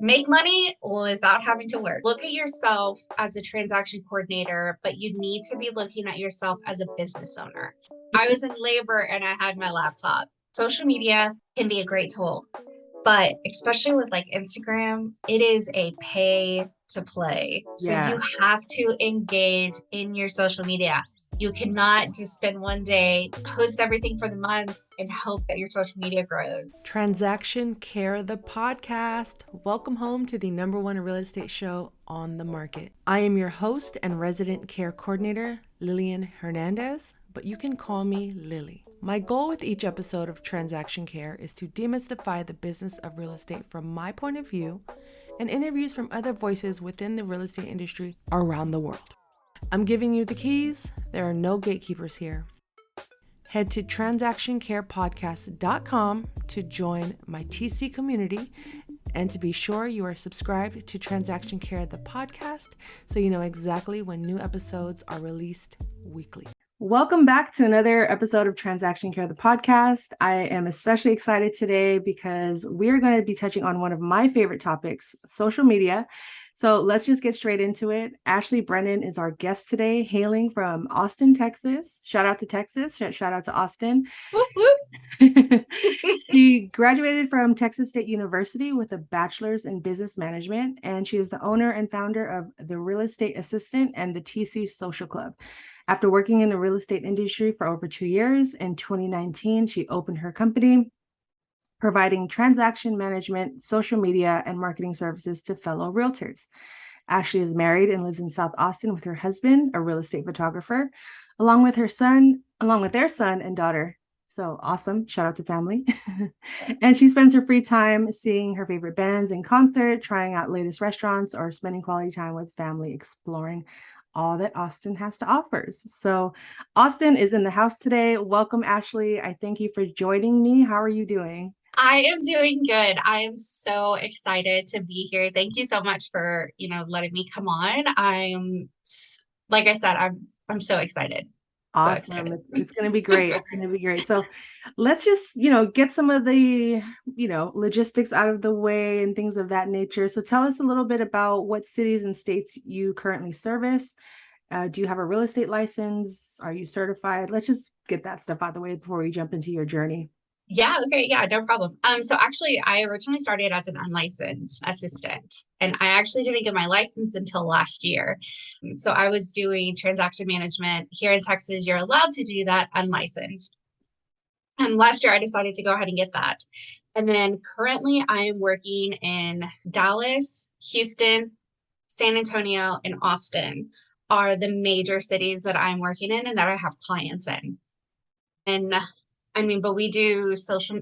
make money without having to work. Look at yourself as a transaction coordinator, but you need to be looking at yourself as a business owner. I was in labor and I had my laptop. Social media can be a great tool, but especially with like Instagram, it is a pay to play. So you have to engage in your social media. You cannot just spend one day, post everything for the month, and hope that your social media grows. Transaction Care, the podcast. Welcome home to the #1 real estate show on the market. I am your host and resident care coordinator, Lillian Hernandez, but you can call me Lilly. My goal with each episode of Transaction Care is to demystify the business of real estate from my point of view and interviews from other voices within the real estate industry around the world. I'm giving you the keys. There are no gatekeepers here. Head to transactioncarepodcast.com to join my TC community and to be sure you are subscribed to Transaction Care, the podcast, so you know exactly when new episodes are released weekly. Welcome back to another episode of Transaction Care, the podcast. I am especially excited today because we're going to be touching on one of my favorite topics, social media. So let's just get straight into it. Ashley Brennan is our guest today, hailing from Austin, Texas. Shout out to Texas. Shout out to Austin. Whoop, whoop. She graduated from Texas State University with a bachelor's in business management, and she is the owner and founder of the Real Estate Assistant and the TC Social Club. After working in the real estate industry for over 2 years, in 2019, she opened her company, providing transaction management, social media, and marketing services to fellow realtors. Ashley is married and lives in South Austin with her husband, a real estate photographer, along with their son and daughter. So awesome. Shout out to family. And she spends her free time seeing her favorite bands in concert, trying out latest restaurants, or spending quality time with family exploring all that Austin has to offer. So Austin is in the house today. Welcome, Ashley. I thank you for joining me. How are you doing? I am doing good. I am so excited to be here. Thank you so much for, letting me come on. Like I said, I'm so excited. Awesome. So excited. It's going to be great. It's going to be great. So let's just, get some of the, logistics out of the way and things of that nature. So tell us a little bit about what cities and states you currently service. Do you have a real estate license? Are you certified? Let's just get that stuff out of the way before we jump into your journey. Yeah, okay, yeah, no problem. So actually I originally started as an unlicensed assistant, and I actually didn't get my license until last year. So I was doing transaction management here in Texas. You're allowed to do that unlicensed. And last year I decided to go ahead and get that. And then currently I am working in Dallas, Houston, San Antonio, and Austin are the major cities that I'm working in and that I have clients in. And but I do social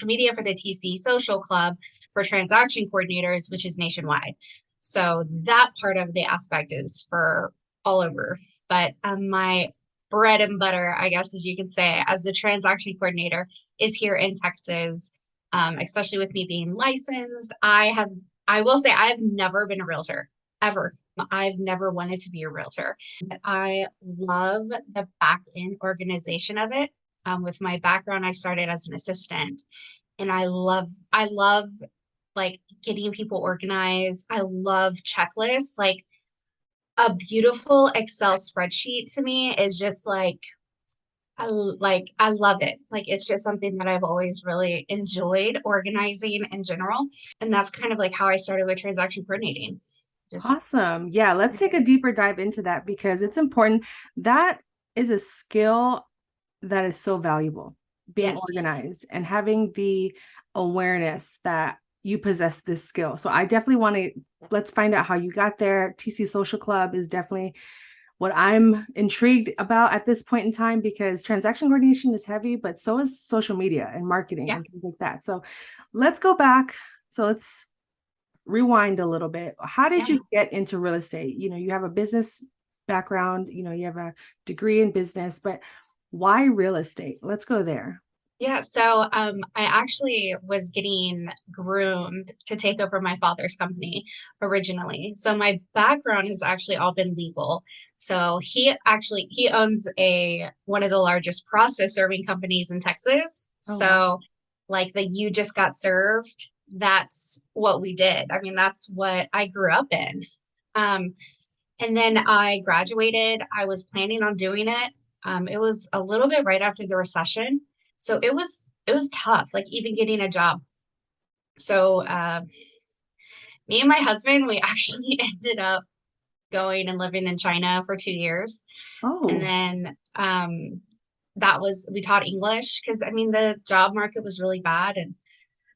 media for the TC Social Club for transaction coordinators, which is nationwide. So that part of the aspect is for all over. But my bread and butter, I guess, as you can say, as the transaction coordinator is here in Texas, especially with me being licensed. I will say I've never been a realtor, ever. I've never wanted to be a realtor. But I love the back end organization of it. With my background, I started as an assistant, and I love like getting people organized. I love checklists. Like a beautiful Excel spreadsheet to me is just like I love it. Like it's just something that I've always really enjoyed, organizing in general. And that's kind of like how I started with transaction coordinating. Awesome. Yeah, let's take a deeper dive into that because it's important. That is a skill that is so valuable, being organized and having the awareness that you possess this skill. So I definitely let's find out how you got there. TC Social Club is definitely what I'm intrigued about at this point in time because transaction coordination is heavy, but so is social media and marketing and things like that. So let's go back. So let's rewind a little bit. How did you get into real estate? You have a business background, you have a degree in business, but why real estate? Let's go there. Yeah, so I actually was getting groomed to take over my father's company originally. So my background has actually all been legal. So he owns one of the largest process serving companies in Texas. So like the you just got served that's what we did. I mean, that's what I grew up in. Um, and then I graduated. I was planning on doing it. It was a little bit right after the recession. So it was tough, like even getting a job. So me and my husband, we actually ended up going and living in China for 2 years. And Oh, then we taught English because I mean the job market was really bad and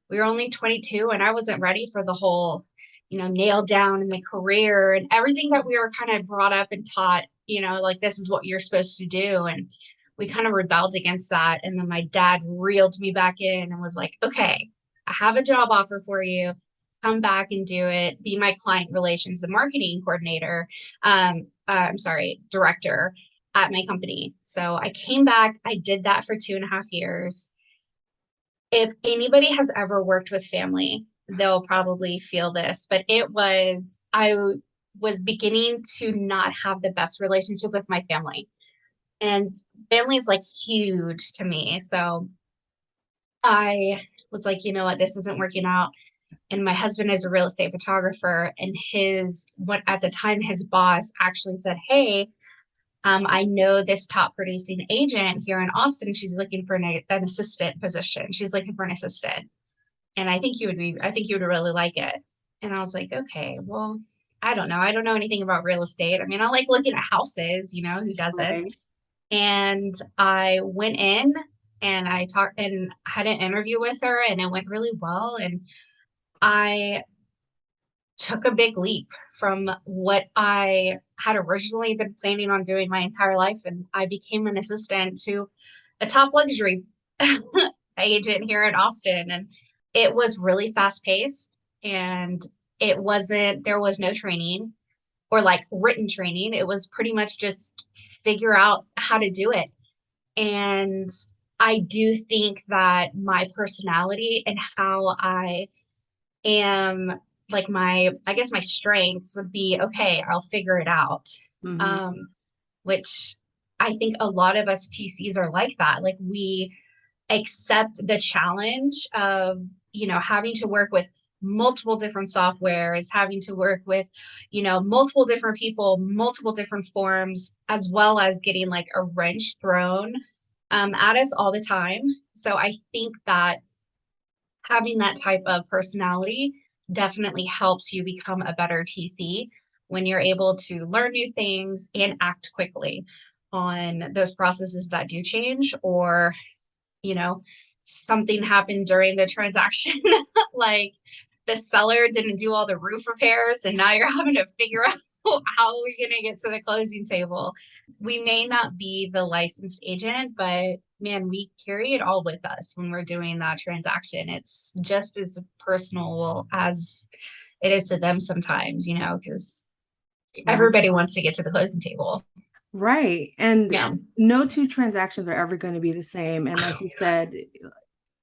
we were only 22 and I wasn't ready for the whole, nail down in the career and everything that we were kind of brought up and taught, like this is what you're supposed to do. And we kind of rebelled against that. And then my dad reeled me back in and was like, okay, I have a job offer for you. Come back and do it. Be my client relations and marketing coordinator. I'm sorry, director at my company. So I came back. I did that for 2.5 years. If anybody has ever worked with family, they'll probably feel this, but I was beginning to not have the best relationship with my family. And family is like huge to me. So I was like, you know what, this isn't working out. And my husband is a real estate photographer, and at the time, his boss actually said, hey, I know this top producing agent here in Austin. She's looking for an assistant position. She's looking for an assistant. And I think you would really like it. And I was like, okay, well, I don't know. I don't know anything about real estate. I mean, I like looking at houses, who doesn't? right. And I went in and I talked and had an interview with her and it went really well. And I took a big leap from what I had originally been planning on doing my entire life. And I became an assistant to a top luxury agent here in Austin. And it was really fast paced and there was no training or like written training. It was pretty much just figure out how to do it. And I do think that my personality and how I am, like I guess my strengths would be, okay, I'll figure it out. Hmm. Um, which I think a lot of us TCs are like that. Like we accept the challenge of, having to work with multiple different softwares, having to work with, multiple different people, multiple different forms, as well as getting like a wrench thrown at us all the time. So I think that having that type of personality definitely helps you become a better TC when you're able to learn new things and act quickly on those processes that do change, or you know, something happened during the transaction, like the seller didn't do all the roof repairs, and now you're having to figure out how we're going to get to the closing table. We may not be the licensed agent, but man, we carry it all with us when we're doing that transaction. It's just as personal as it is to them sometimes, because everybody wants to get to the closing table. Right. And Yeah. no two transactions are ever going to be the same. And like you said,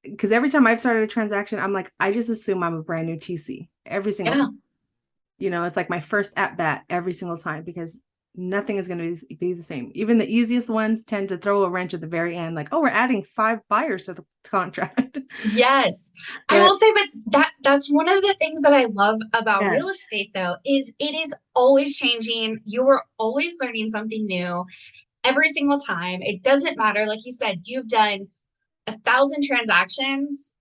because every time I've started a transaction, I'm like, I just assume I'm a brand new TC every single Yeah. time. It's like my first at bat every single time because nothing is going to be the same. Even the easiest ones tend to throw a wrench at the very end, like, oh, we're adding 5 buyers to the contract. Yes. I But will say, but that's one of the things that I love about real yes, estate though, is it is always changing. You are always learning something new every single time. It doesn't matter. Like you said, you've done 1,000 transactions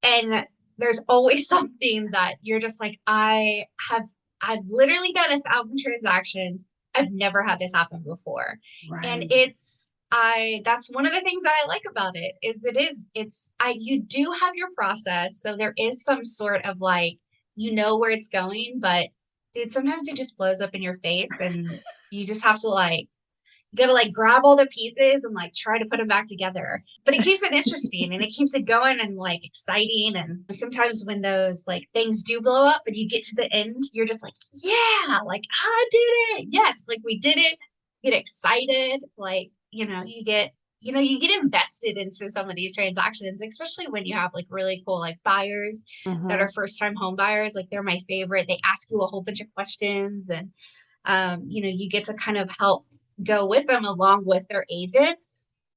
and there's always something that you're just like, I've literally done 1,000 transactions. I've never had this happen before. And right. that's one of the things that I like about it is you do have your process. So there is some sort of like, where it's going, but dude, sometimes it just blows up in your face and you just have to like, you gotta like grab all the pieces and like try to put them back together. But it keeps it interesting and it keeps it going and like exciting. And sometimes when those like things do blow up and you get to the end, you're just like, yeah, like I did it. Yes, like we did it. Get excited. Like, you get invested into some of these transactions, especially when you have like really cool like buyers that Hmm. are first time home buyers. Like they're my favorite. They ask you a whole bunch of questions and you get to kind of help go with them along with their agent.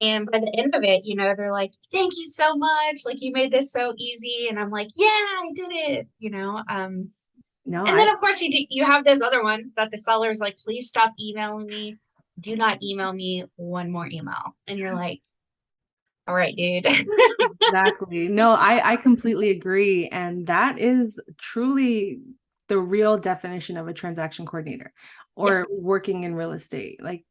And by the end of it, they're like, thank you so much. Like, you made this so easy. And I'm like, yeah, I did it. No, And then of course you have those other ones that the seller's like, please stop emailing me. Do not email me one more email. And you're like, all right, dude. exactly. No, I completely agree. And that is truly the real definition of a transaction coordinator Yeah, or working in real estate. Like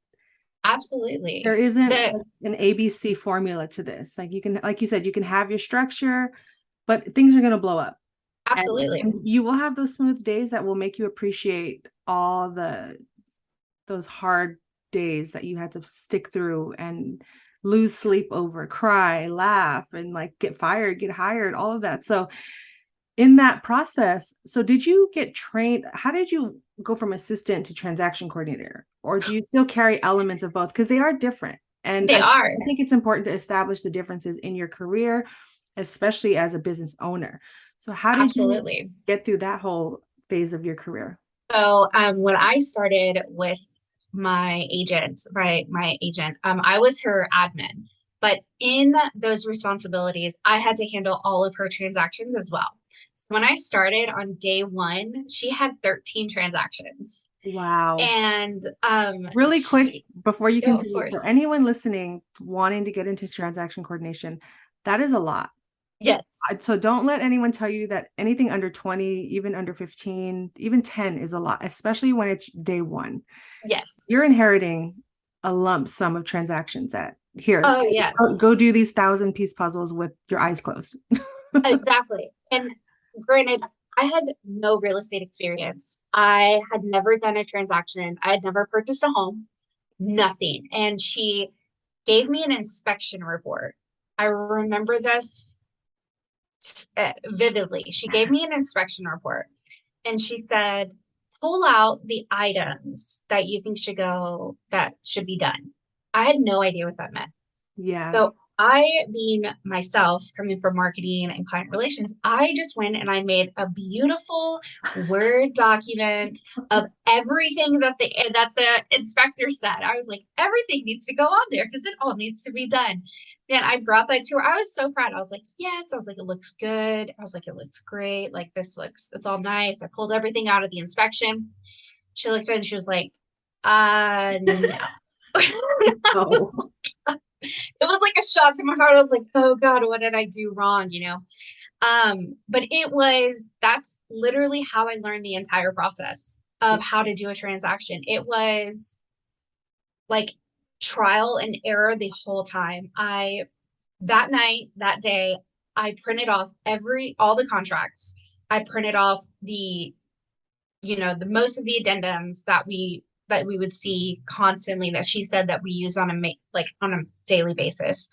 absolutely. there isn't like an ABC formula to this. Like you can, like you said, you can have your structure, but things are going to blow up. Absolutely. And you will have those smooth days that will make you appreciate all those hard days that you had to stick through and lose sleep over, cry, laugh, and like get fired, get hired, all of that. So in that process, so did you get trained? How did you go from assistant to transaction coordinator? Or do you still carry elements of both? Because they are different. And They are. I think it's important to establish the differences in your career, especially as a business owner. So how did you Absolutely. get through that whole phase of your career? So when I started with my agent, my agent, I was her admin. But in those responsibilities, I had to handle all of her transactions as well. So when I started on day one, she had 13 transactions. Wow. And Really quick before you of continue, for course. anyone listening wanting to get into transaction coordination, that is a lot. Yes. So don't let anyone tell you that anything under 20, even under 15, even 10 is a lot, especially when it's day one. Yes. You're inheriting a lump sum of transactions that here, Oh, go yes. do these 1,000-piece puzzles with your eyes closed. Exactly. And granted, I had no real estate experience. I had never done a transaction. I had never purchased a home, nothing. And she gave me an inspection report. I remember this vividly. She gave me an inspection report and she said, pull out the items that you think that should be done. I had no idea what that meant. Yes. So I, being myself, coming from marketing and client relations, I just went and I made a beautiful Word document of everything that the inspector said. I was like, everything needs to go on there because it all needs to be done. And I brought that to her. I was so proud. I was like, yes. I was like, it looks good. I was like, it looks great. Like it's all nice. I pulled everything out of the inspection. She looked at it and she was like, no. Oh. It was like a shock to my heart. I was like, oh God, what did I do wrong? But that's literally how I learned the entire process of how to do a transaction. It was like trial and error the whole time. That night, that day, I printed off all the contracts. I printed off the most of the addendums that we would see constantly that she said that we use on a daily basis.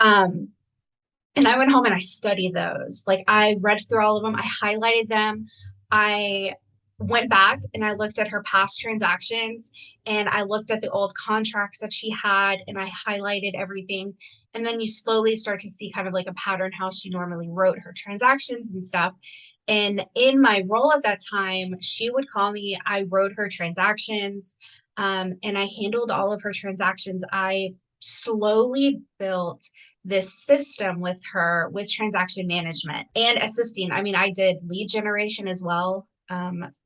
Um, and I went home and I studied those. Like I read through all of them. I highlighted them. I went back and I looked at her past transactions and I looked at the old contracts that she had and I highlighted everything. And then you slowly start to see kind of like a pattern how she normally wrote her transactions and stuff. And in my role at that time, she would call me. I wrote her transactions, and I handled all of her transactions. I slowly built this system with her with transaction management and assisting. I mean, I did lead generation as well,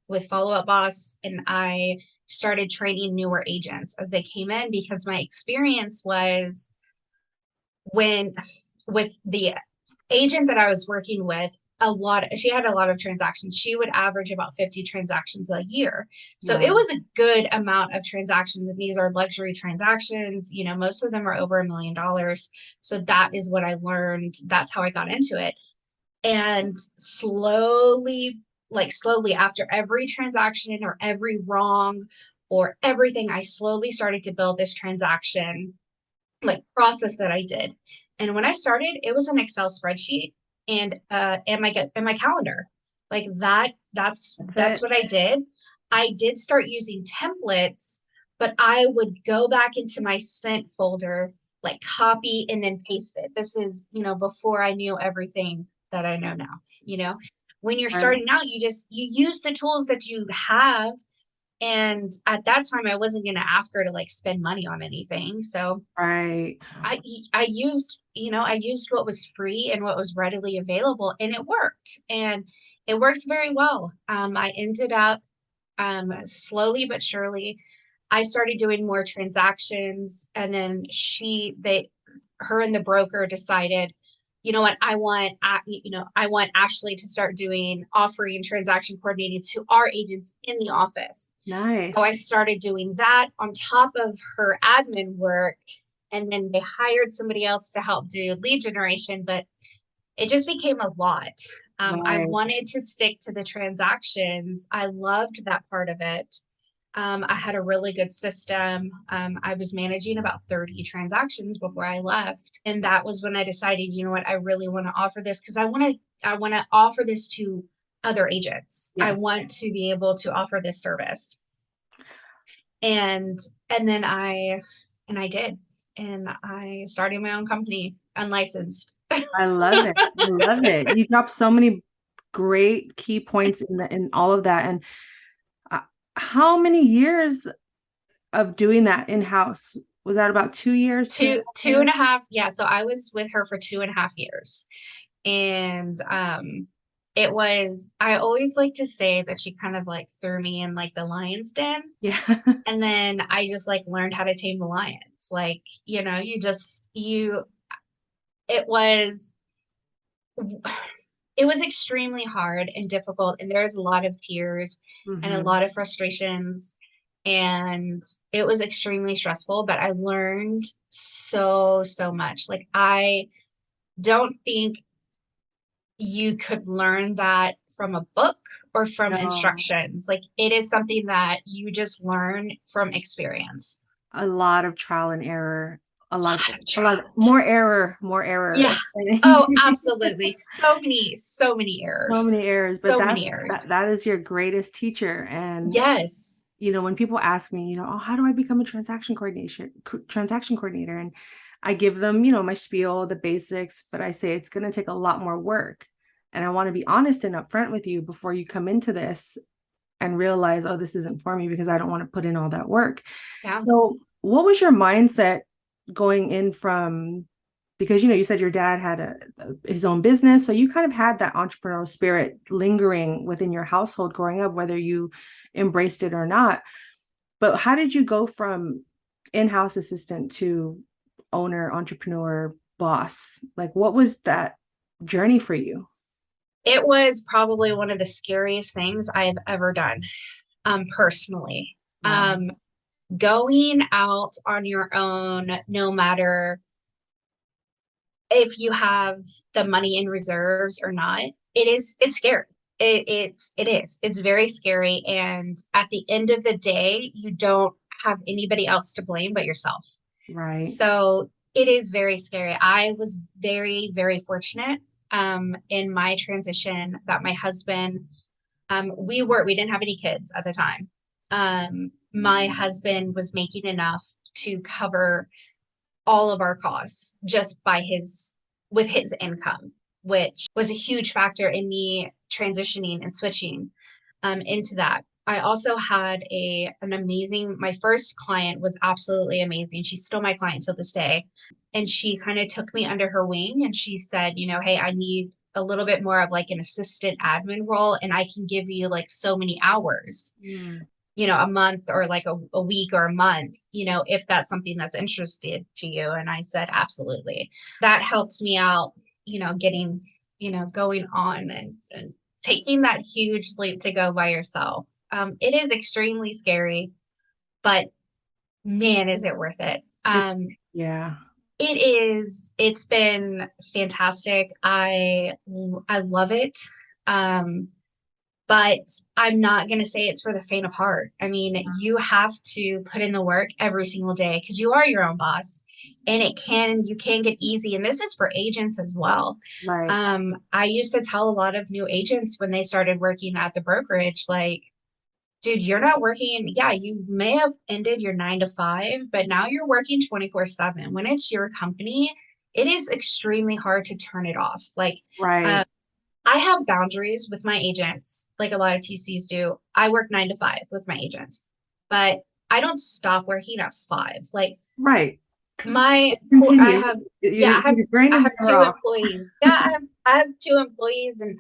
with Follow Up Boss, and I started training newer agents as they came in because my experience was when with the agent that I was working with, she had a lot of transactions. She would average about 50 transactions a year. So it Wow. was a good amount of transactions. And these are luxury transactions. Most of them are over $1 million. So that is what I learned. That's how I got into it. And slowly after every transaction or every wrong or everything, I slowly started to build this transaction process that I did. And when I started, it was an Excel spreadsheet and my calendar. Like that's what I did. I did start using templates, but I would go back into my sent folder, like copy and then paste it. This is, before I knew everything that I know now. When you're Right. starting out, you use the tools that you have And at that time, I wasn't going to ask her to like spend money on anything. So Right. I used, I used what was free and what was readily available, and it worked. And it worked very well. I ended up slowly but surely, I started doing more transactions, and then her and the broker decided, you know what, I want Ashley to start offering transaction coordinating to our agents in the office. So I Nice. started doing that on top of her admin work. And then they hired somebody else to help do lead generation, but it just became a lot. I Right. wanted to stick to the transactions. I loved that part of it. I had a really good system. I was managing about 30 transactions before I left. And that was when I decided, you know what, I really want to offer this, because I want to offer this to other agents. I Yeah. want to be able to offer this service. And then I did. And I started my own company, unlicensed. I love it. I love it. You dropped so many great key points in all of that. And uh, how many years of doing that in-house? Was that about 2 years, two and a half Two years? and a half. Yeah. So I was with her for 2.5 years. And I always like to say that she kind of like threw me in like the lion's den. Yeah. And then I just like learned how to tame the lions. Like, it was it was extremely hard and difficult, and there's a lot of tears and a Hmm. lot of frustrations, and it was extremely stressful, but I learned so much. Like, I don't think you could learn that from a book or from No, instructions. Like, it is something that you just learn from experience. a lot of trial and error, A lot of a lot of trials. more Yeah. error. Oh, absolutely. So many So errors. many errors, but So many errors. that is your greatest teacher. And Yes. when people ask me, oh, how do I become a transaction coordinator? And I give them, my spiel, the basics, but I say it's going to take a lot more work. And I want to be honest and upfront with you before you come into this and realize, oh, this isn't for me, because I don't want to put in all that work. Yeah. So what was your mindset going in from, because you said your dad had his own business, so you kind of had that entrepreneurial spirit lingering within your household growing up, whether you embraced it or not. But how did you go from in-house assistant to owner, entrepreneur, boss? Like, what was that journey for you? It was probably one of the scariest things I've ever done, personally. Wow. Going out on your own, no matter if you have the money in reserves or not, it's scary. It's very scary. And at the end of the day, you don't have anybody else to blame but yourself. Right. So it is very scary. I was very, very fortunate in my transition that my husband, we didn't have any kids at the time. My husband was making enough to cover all of our costs just with his income, which was a huge factor in me transitioning and switching into that. I also had my first client was absolutely amazing. She's still my client till this day. And she kind of took me under her wing, and she said, hey, I need a little bit more of like an assistant admin role, and I can give you like so many hours, Mm. a month, or like a week or a month, if that's something that's interested to you. And I said, absolutely. That helps me out, getting, going on and taking that huge leap to go by yourself. It is extremely scary, but man, is it worth it. It's, yeah. It's been fantastic. I love it. But I'm not going to say it's for the faint of heart. I mean, you have to put in the work every single day, because you are your own boss, and you can get easy. And this is for agents as well. Right. I used to tell a lot of new agents when they started working at the brokerage, like, dude, you're not working. Yeah, you may have ended your 9 to 5, but now you're working 24/7. When it's your company, it is extremely hard to turn it off. Like, Right. I have boundaries with my agents, like a lot of TCs do. I work 9 to 5 with my agents. but I don't stop working at 5. Like Right. I Continue. have, yeah, Your brain I is have never 2 off. employees. Yeah, I have 2 employees, and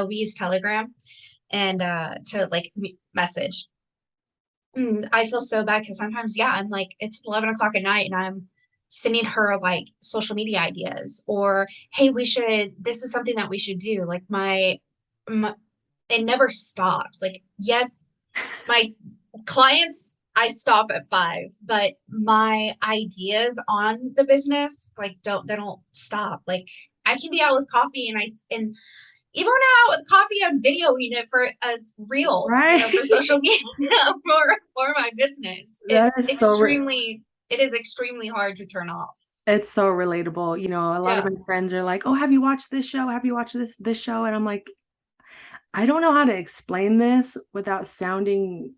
we use Telegram and to like message. I feel so bad because sometimes, yeah, I'm like, it's 11 o'clock at night and I'm sending her like social media ideas, or, hey, this is something that we should do. Like my it never stops. Like, yes, my clients, I stop at 5, but my ideas on the business, like, they don't stop. Like, I can be out with coffee and even when I'm out with coffee, I'm videoing it for as real, Right. for social media for my business. That is It is extremely hard to turn off. it's so relatable. A lot of Yeah. my friends are like, "Oh, have you watched this show? Have you watched this show?" And I'm like, I don't know how to explain this without sounding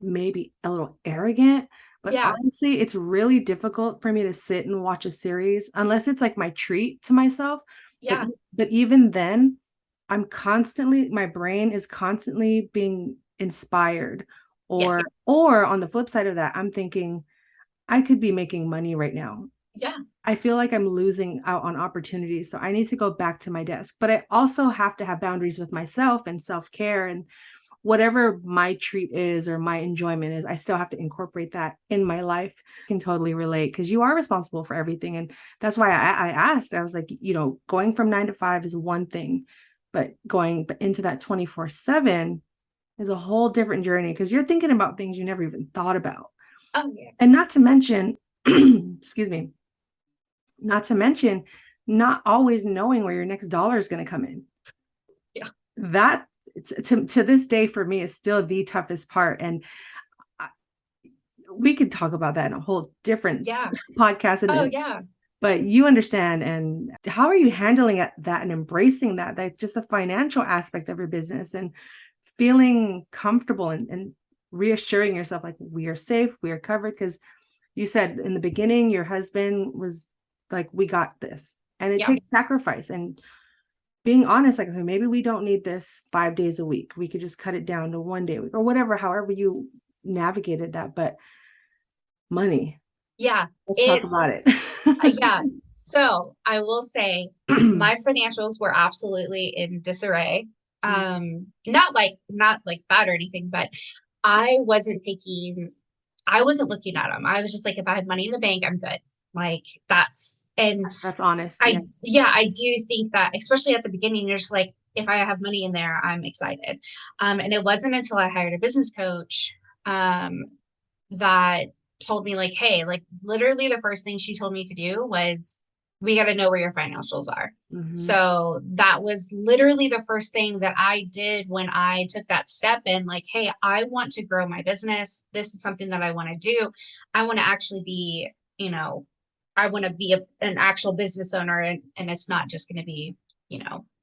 maybe a little arrogant, but Yeah. honestly, it's really difficult for me to sit and watch a series unless it's like my treat to myself. But Yeah. but even then, my brain is constantly being inspired, or Yes. or on the flip side of that, I'm thinking I could be making money right now. Yeah. I feel like I'm losing out on opportunities. So I need to go back to my desk. But I also have to have boundaries with myself and self-care, and whatever my treat is or my enjoyment is, I still have to incorporate that in my life. I can totally relate because you are responsible for everything. And that's why I asked, I was like, going from 9 to 5 is one thing, but going into that 24/7 is a whole different journey because you're thinking about things you never even thought about. Oh yeah. And not to mention, excuse me, not to mention not always knowing where your next dollar is going to come in. Yeah. That to this day for me is still the toughest part. And we could talk about that in a whole different Yeah. podcast. Oh yeah. But you understand. And how are you handling that and embracing that just the financial aspect of your business and feeling comfortable and reassuring yourself like we are safe, we are covered? Because you said in the beginning your husband was like, we got this, and it Yeah. takes sacrifice and being honest, like, okay, maybe we don't need this 5 days a week, we could just cut it down to 1 day a week or whatever, however you navigated that. But money, Yeah. let's talk about It's it. yeah. So I will say my financials were absolutely in disarray. Not like bad or anything, but I wasn't thinking, I wasn't looking at them. I was just like, if I have money in the bank, I'm good. Like and That's honest. Yes. I do think that, especially at the beginning, you're just like, if I have money in there, I'm excited. And it wasn't until I hired a business coach, that told me like, hey, like literally the first thing she told me to do was, we got to know where your financials are. Mm-hmm. So that was literally the first thing that I did when I took that step in, like, hey, I want to grow my business. This is something that I want to do. I want to actually be, I want to be an actual business owner, and it's not just going to be,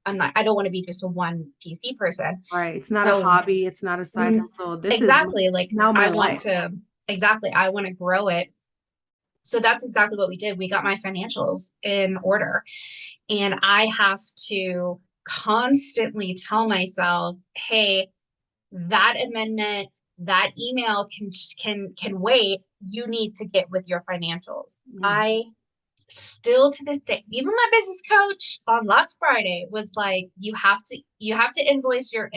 I don't want to be just a one PC person. Right. It's not a So hobby. It's not a side hustle. This is exactly, like now my I want life. to, exactly, I want to grow it. So that's exactly what we did. We got my financials in order, and I have to constantly tell myself, hey, that amendment, that email can wait. You need to get with your financials. Mhm. I still to this day, even my business coach on last Friday was like, you have to invoice your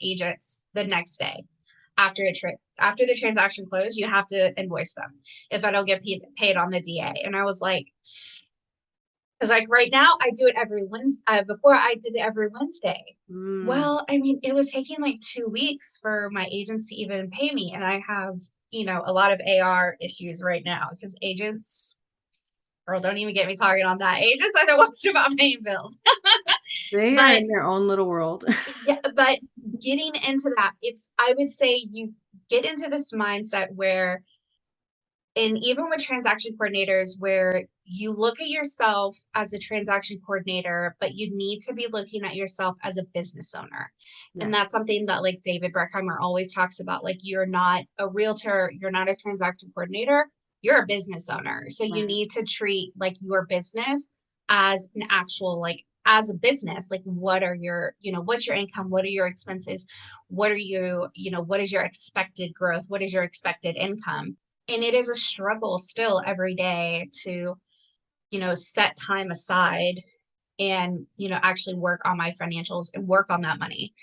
agents the next day after the transaction closed. You have to invoice them if I don't get paid on the DA. And I was like, because like right now I do it every Wednesday. Before I did it every Wednesday. Mm. Well, I mean, it was taking like 2 weeks for my agents to even pay me, and I have a lot of AR issues right now because agents. Girl, don't even get me talking on that. Agents are the worst about paying bills. They are But in their own little world. yeah, but getting into that, I would say you get into this mindset where, and even with transaction coordinators, where you look at yourself as a transaction coordinator, but you need to be looking at yourself as a business owner. And Yes. that's something that like David Breckheimer always talks about. Like, you're not a realtor, you're not a transaction coordinator, you're a business owner. So you Right. need to treat like your business as an actual like as a business, like what are your, what's your income? What are your expenses? What are you, what is your expected growth? What is your expected income? And it is a struggle still every day to, set time aside and, actually work on my financials and work on that money.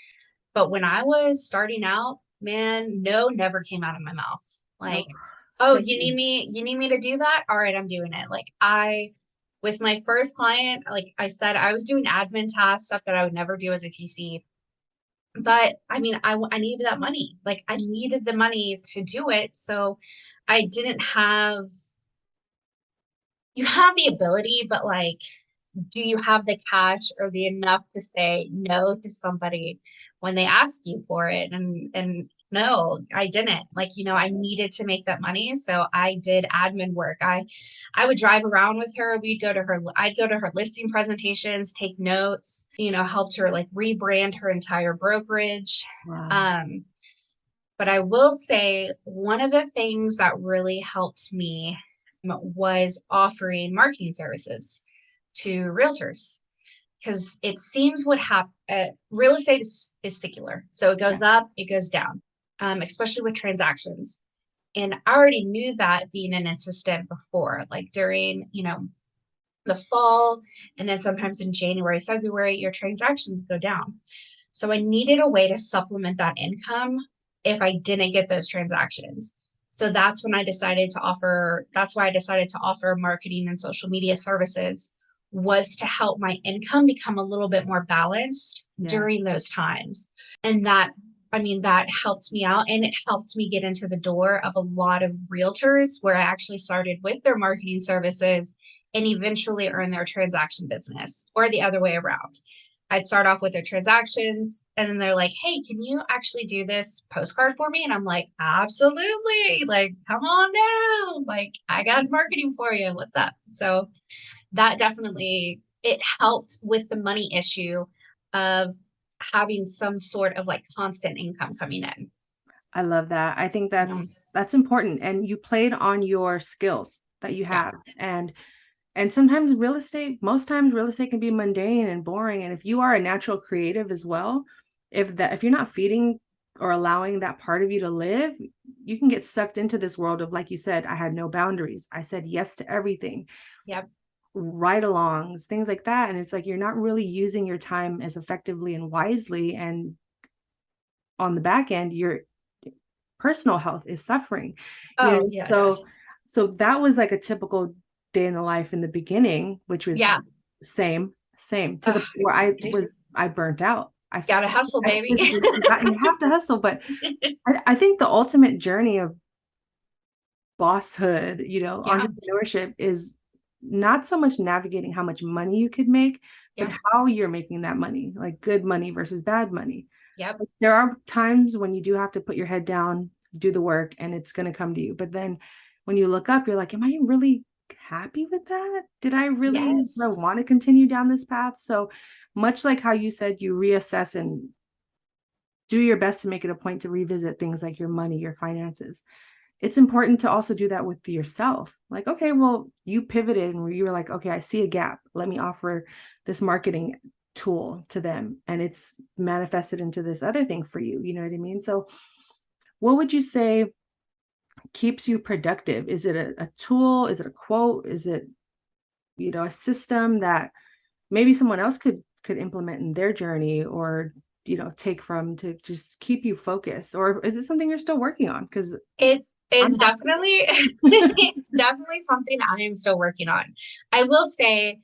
But when I was starting out, man, no never came out of my mouth. Like, oh, you need me to do that? All right, I'm doing it. Like with my first client, like I said, I was doing admin tasks, stuff that I would never do as a TC. But I mean, I needed that money. Like I needed the money to do it. So I didn't have, you have the ability, but like, do you have the cash or the enough to say no to somebody when they ask you for it? And no, I didn't. Like, I needed to make that money. So I did admin work. I would drive around with her. I'd go to her listing presentations, take notes, helped her like rebrand her entire brokerage. Wow. But I will say one of the things that really helped me was offering marketing services to realtors, because it seems real estate is secular. So it goes up, it goes down, especially with transactions. And I already knew that being an assistant before, like during, the fall, and then sometimes in January, February, your transactions go down. So I needed a way to supplement that income if I didn't get those transactions. So that's why I decided to offer marketing and social media services, was to help my income become a little bit more balanced during those times. And that helped me out, and it helped me get into the door of a lot of realtors where I actually started with their marketing services and eventually earn their transaction business, or the other way around. I'd start off with their transactions, and then they're like, hey, can you actually do this postcard for me? And I'm like, absolutely. Like, come on down. Like, I got marketing for you. What's up? So that definitely, it helped with the money issue of having some sort of like constant income coming in. I love that. I think that's important. And you played on your skills that you have. And sometimes most times real estate can be mundane and boring. And if you are a natural creative as well, if you're not feeding or allowing that part of you to live, you can get sucked into this world of, like you said, I had no boundaries. I said yes to everything. Yep. Ride-alongs, things like that. And it's like, you're not really using your time as effectively and wisely. And on the back end, your personal health is suffering. Oh, yes. So that was like a typical day in the life in the beginning, which was same to the where I burnt out. I gotta hustle, baby. You have to hustle. But I think the ultimate journey of bosshood, entrepreneurship, is not so much navigating how much money you could make, but how you're making that money, like good money versus bad money. Yep. Like, there are times when you do have to put your head down, do the work, and it's going to come to you. But then when you look up, you're like, am I really happy with that? Did I really want to continue down this path? So much like how you said you reassess and do your best to make it a point to revisit things like your money, your finances, it's important to also do that with yourself. Like, okay, well, you pivoted and you were like, okay, I see a gap. Let me offer this marketing tool to them. And it's manifested into this other thing for you. You know what I mean? So what would you say keeps you productive? Is it a tool? Is it a quote? Is it, a system that maybe someone else could implement in their journey, or, take from to just keep you focused? Or is it something you're still working on? Because it's definitely something I am still working on. I will say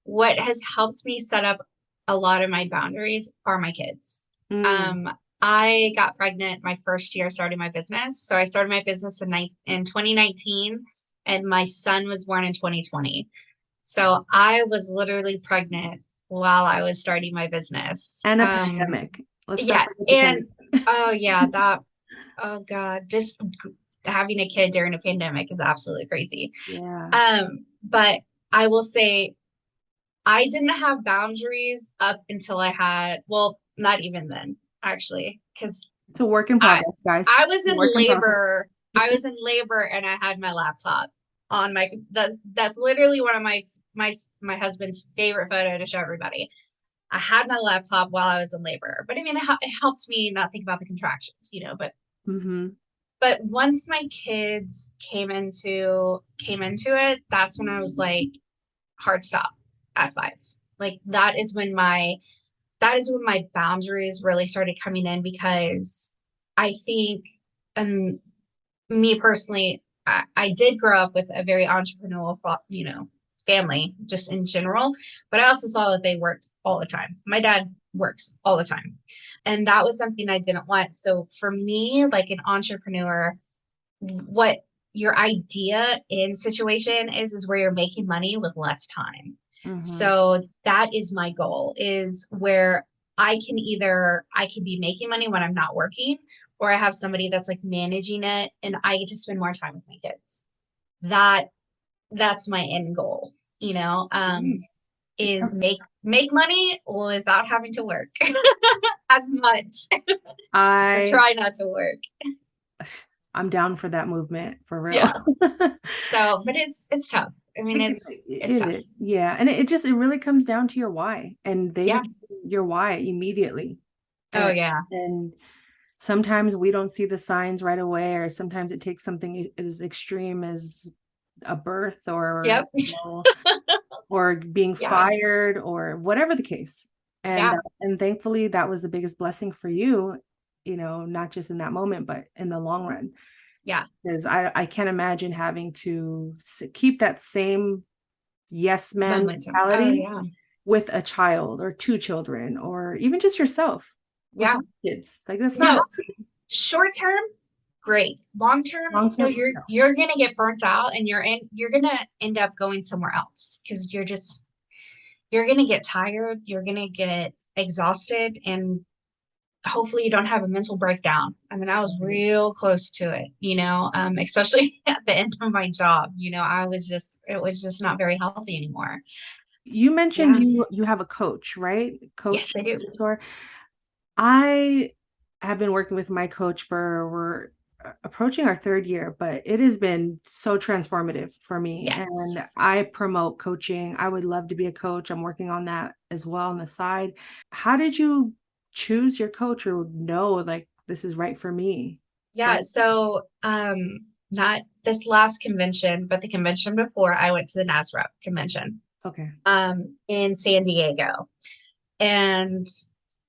what has helped me set up a lot of my boundaries are my kids. I got pregnant my first year starting my business. So I started my business in 2019, and my son was born in 2020. So I was literally pregnant while I was starting my business. And a pandemic. Oh God, just having a kid during a pandemic is absolutely crazy. Yeah. But I will say I didn't have boundaries up until not even then, actually, because it's a work in progress, guys. I was in labor. I was in labor, and I had my laptop on that's literally one of my husband's favorite photo to show everybody. I had my laptop while I was in labor, but I mean, it helped me not think about the contractions, Mm-hmm. but once my kids came into it, that's when I was like, hard stop at 5. Like that is when my boundaries really started coming in, because I think, and me personally, I did grow up with a very entrepreneurial, family just in general, but I also saw that they worked all the time. My dad works all the time. And that was something I didn't want. So for me, like an entrepreneur, what your idea in situation is where you're making money with less time. Mm-hmm. So that is my goal, is where I can be making money when I'm not working, or I have somebody that's like managing it and I get to spend more time with my kids. That that's my end goal, is make money without having to work as much, or I try not to work. I'm down for that movement for real. Yeah. So, but it's tough. I mean, it's tough. Yeah. And it really comes down to your why. And they Yeah. became your why immediately. Oh And, yeah. and sometimes we don't see the signs right away, or sometimes it takes something as extreme as a birth, or Yep. or being Yeah. fired, or whatever the case. Yeah. And thankfully that was the biggest blessing for you, not just in that moment, but in the long run. Yeah. Because I can't imagine having to keep that same yes man Momentum. Oh mentality yeah. with a child or two children, or even just yourself Yeah. without kids. Like, that's not No, short term, great. Long term, long no, term. you're gonna get burnt out, and you're gonna end up going somewhere else, because you're gonna get tired, you're gonna get exhausted, and hopefully you don't have a mental breakdown. I mean, I was real close to it, especially at the end of my job. It was just not very healthy anymore. You mentioned Yeah. you have a coach, right? Coach, Yes, I do. mentor. I have been working with my coach for, we're approaching our 3rd year, but it has been so transformative for me. And Yes. I promote coaching. I would love to be a coach. I'm working on that as well on the side. How did you choose your coach, or know like this is right for me? Yeah. Right. So, not this last convention, but the convention before, I went to the NASREP convention, Okay. in San Diego. And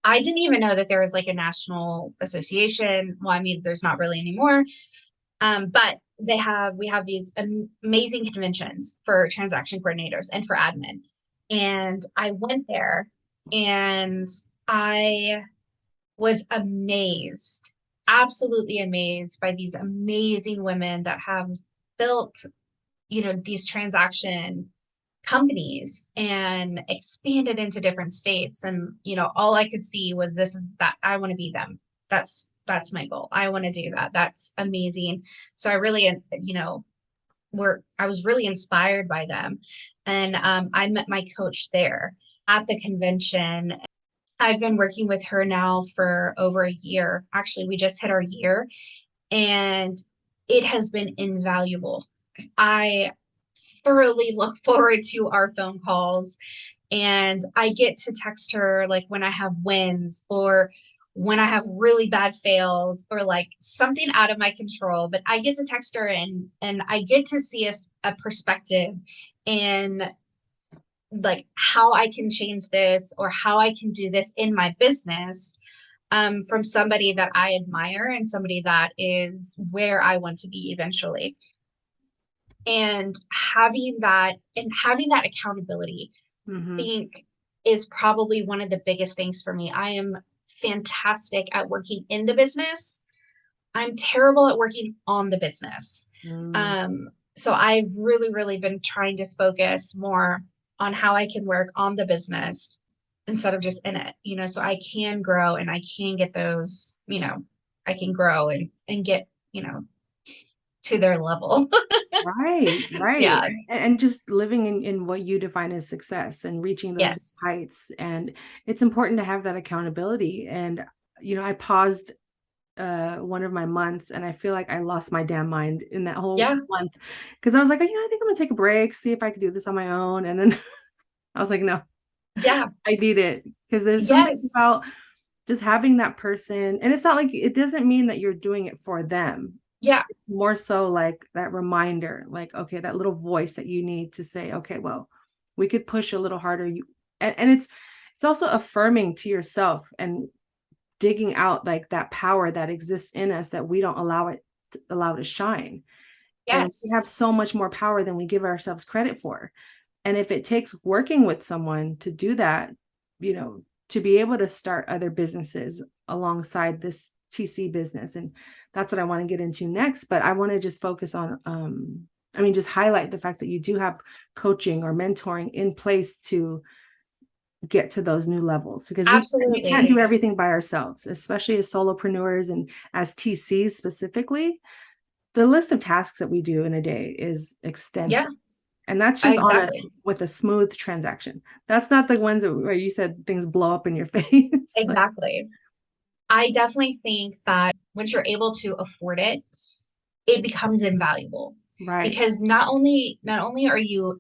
I didn't even know that there was like a national association. Well, I mean, there's not really anymore. But we have these amazing conventions for transaction coordinators and for admin. And I went there, and I was amazed, absolutely amazed by these amazing women that have built, these transaction companies and expanded into different states. And, all I could see was, this is that I want to be them. That's my goal. I want to do that. That's amazing. So I really, I was really inspired by them. And I met my coach there at the convention. I've been working with her now for over a year. Actually, we just hit our year, and it has been invaluable. I thoroughly look forward to our phone calls, and I get to text her like when I have wins, or when I have really bad fails, or like something out of my control. But I get to text her, and I get to see a perspective, and like how I can change this, or how I can do this in my business, from somebody that I admire, and somebody that is where I want to be eventually. And having that accountability, I Mm-hmm. think, is probably one of the biggest things for me. I am fantastic at working in the business. I'm terrible at working on the business. Mm. So I've really, really been trying to focus more on how I can work on the business instead of just in it, so I can grow, and I can get those, I can grow and get, to their level. Right, right. Yeah. And just living in what you define as success, and reaching those Yes. heights. And it's important to have that accountability. And, I paused one of my months, and I feel like I lost my damn mind in that whole Yeah. month, because I was like, I think I'm gonna take a break, see if I could do this on my own. And then I was like, no, Yeah. I need it. Because there's something Yes. about just having that person, and it's not like, it doesn't mean that you're doing it for them. Yeah. It's more so like that reminder, like, okay, that little voice that you need to say, okay, well, we could push a little harder. And it's also affirming to yourself and digging out like that power that exists in us that we don't allow to shine. And we Yes. have so much more power than we give ourselves credit for. And if it takes working with someone to do that, to be able to start other businesses alongside this TC business. And that's what I want to get into next. But I want to just focus on, just highlight the fact that you do have coaching or mentoring in place to get to those new levels, because we can't Absolutely. do everything by ourselves, especially as solopreneurs and as TCs specifically. The list of tasks that we do in a day is Yeah, extensive. And that's just on exactly. with a smooth transaction. That's not the ones where you said things blow up in your face. Like, Exactly. I definitely think that once you're able to afford it, it becomes invaluable right. because not only are you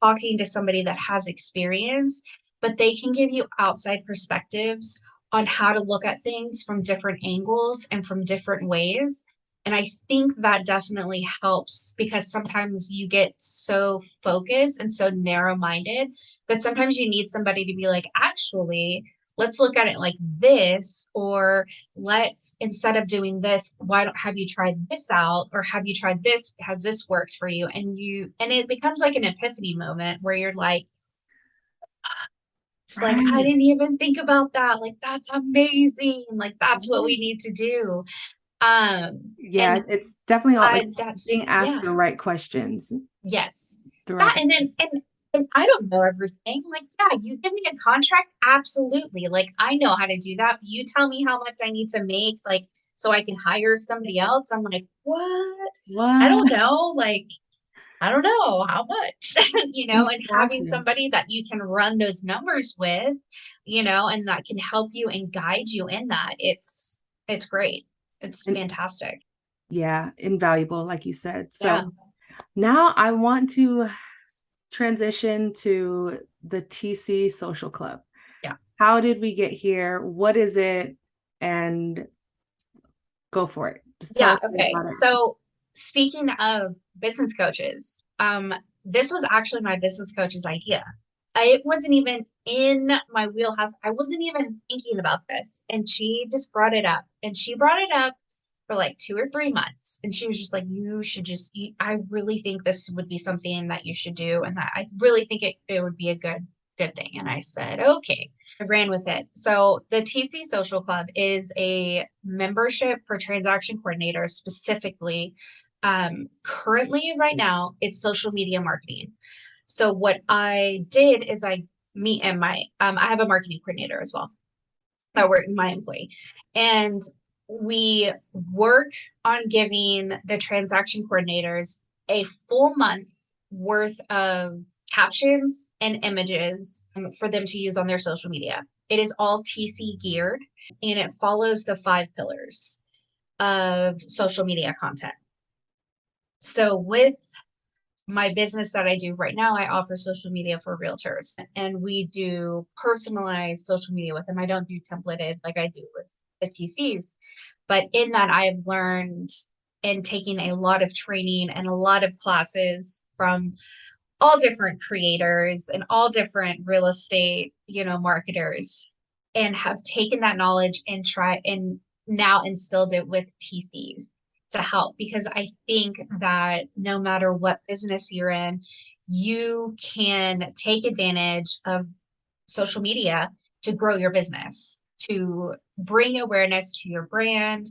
talking to somebody that has experience, but they can give you outside perspectives on how to look at things from different angles and from different ways. And I think that definitely helps because sometimes you get so focused and so narrow minded that sometimes you need somebody to be like, actually, let's look at it like this, or let's, instead of doing this, why don't have you tried this out, or have you tried this, has this worked for you? And it becomes like an epiphany moment where you're like, it's like, I Right. didn't even think about that, like that's amazing, like that's what we need to do. Yeah, And it's definitely all like I that's being asked yeah. the right questions Yes. throughout That the and then and I don't know everything. Like, yeah, you give me a contract, absolutely. Like, I know how to do that. But you tell me how much I need to make, like, so I can hire somebody else. I'm like, what? I don't what know. Like, I don't know how much, and having exactly. somebody that you can run those numbers with, and that can help you and guide you in that. It's great. It's And fantastic. yeah, invaluable, like you said. So Yeah. now I want to transition to the TC Social Club. Yeah. How did we get here? What is it? And go for it. Just tell Yeah, us more okay. about it. So speaking of business coaches, this was actually my business coach's idea. It wasn't even in my wheelhouse. I wasn't even thinking about this. And she just brought it up. And she brought it up for like 2 or 3 months. And she was just like, you should I really think this would be something that you should do. And that I really think it would be a good thing. And I said, okay. I ran with it. So the TC Social Club is a membership for transaction coordinators specifically. Currently, right now, it's social media marketing. So what I did is I meet and I have a marketing coordinator as well that work my employee, and we work on giving the transaction coordinators a full month worth of captions and images for them to use on their social media. It is all TC geared and it follows the 5 pillars of social media content. So with my business that I do right now, I offer social media for realtors and we do personalized social media with them. I don't do templated like I do with the TCs, but in that I've learned and taking a lot of training and a lot of classes from all different creators and all different real estate, marketers, and have taken that knowledge and try and now instilled it with TCs to help, because I think that no matter what business you're in, you can take advantage of social media to grow your business, to bring awareness to your brand,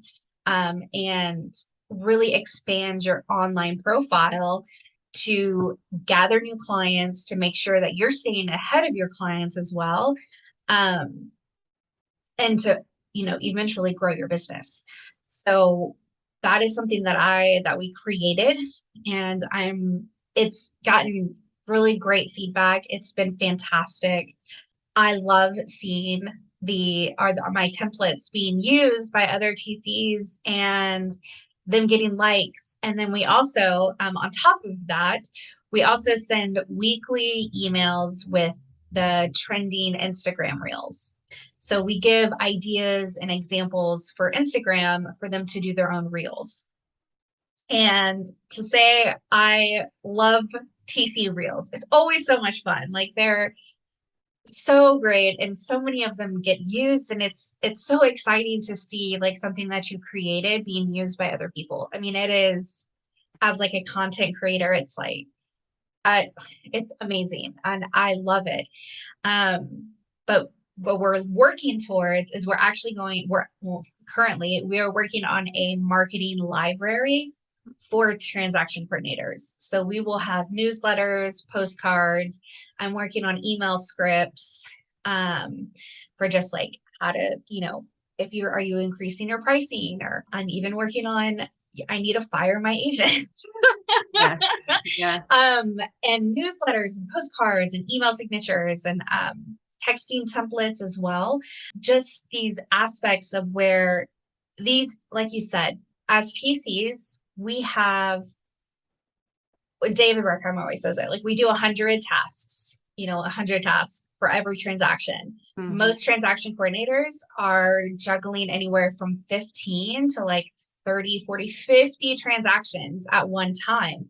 and really expand your online profile to gather new clients, to make sure that you're staying ahead of your clients as well, um, and to eventually grow your business. So that is something that we created, and it's gotten really great feedback. It's been fantastic. I love seeing my templates being used by other TCs and them getting likes. And then we also, on top of that, we also send weekly emails with the trending Instagram reels. So we give ideas and examples for Instagram for them to do their own reels. And to say I love TC reels, it's always so much fun. Like they're so great and so many of them get used, and it's so exciting to see like something that you created being used by other people. I mean, it is, as like a content creator, it's like it's amazing and I love it. But what we're working towards is currently we are working on a marketing library for transaction coordinators. So we will have newsletters, postcards. I'm working on email scripts for just like how to, if are you increasing your pricing, or I'm even working on, I need to fire my agent. Yes. Yes. And newsletters and postcards and email signatures and texting templates as well. Just these aspects of where these, like you said, as TCs, we have, David Berkham always says it, like we do 100 tasks, 100 tasks for every transaction. Mhm. Most transaction coordinators are juggling anywhere from 15 to like 30, 40, 50 transactions at one time.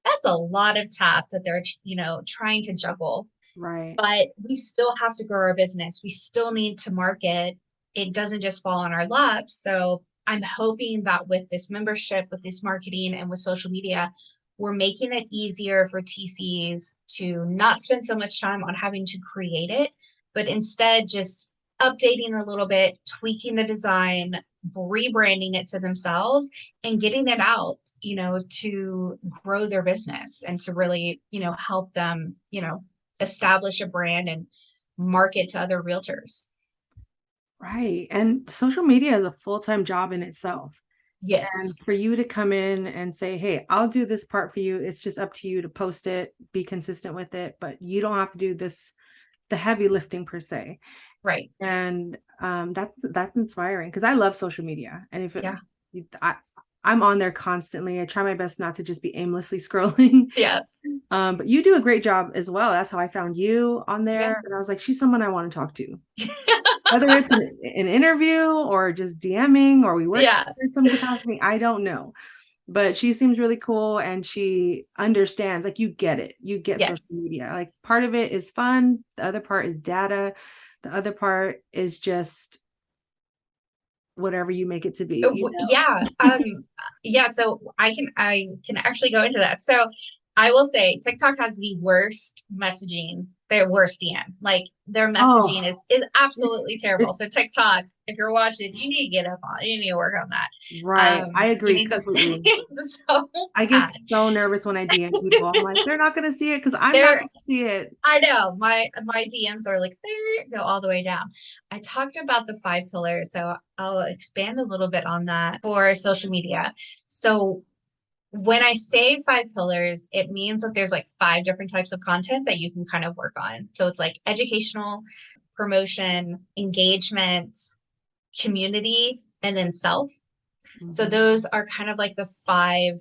That's a lot of tasks that they're, trying to juggle. Right. But we still have to grow our business. We still need to market. It doesn't just fall on our laps. So I'm hoping that with this membership, with this marketing, and with social media, we're making it easier for TCs to not spend so much time on having to create it, but instead just updating a little bit, tweaking the design, rebranding it to themselves, and getting it out, to grow their business and to really, help them, establish a brand and market to other realtors. Right. And social media is a full-time job in itself. Yes. And for you to come in and say, hey, I'll do this part for you. It's just up to you to post it, be consistent with it, but you don't have to do the heavy lifting per se. Right. And that's inspiring, because I love social media. And Yeah. I'm on there constantly. I try my best not to just be aimlessly scrolling. Yeah. But you do a great job as well. That's how I found you on there. Yeah. And I was like, she's someone I want to talk to. Whether it's an interview or just DMing or we work in some capacity, I don't know. But she seems really cool and she understands, like you get it. You get social media. Like part of it is fun. The other part is data. The other part is just whatever you make it to be. Yeah. Yeah. So I can actually go into that. So I will say TikTok has the worst messaging, their worst DM. Like their messaging is absolutely terrible. So TikTok, if you're watching, you need to get up on, you need to work on that. Right. I agree completely. So I get so nervous when I DM people. I'm like, they're not going to see it because I'm not going to see it. I know my DMs are like, go all the way down. I talked about the 5 pillars, so I'll expand a little bit on that for social media. So when I say 5 pillars, it means that there's like 5 different types of content that you can kind of work on. So it's like educational, promotion, engagement, community, and then self. Mm-hmm. So those are kind of like the 5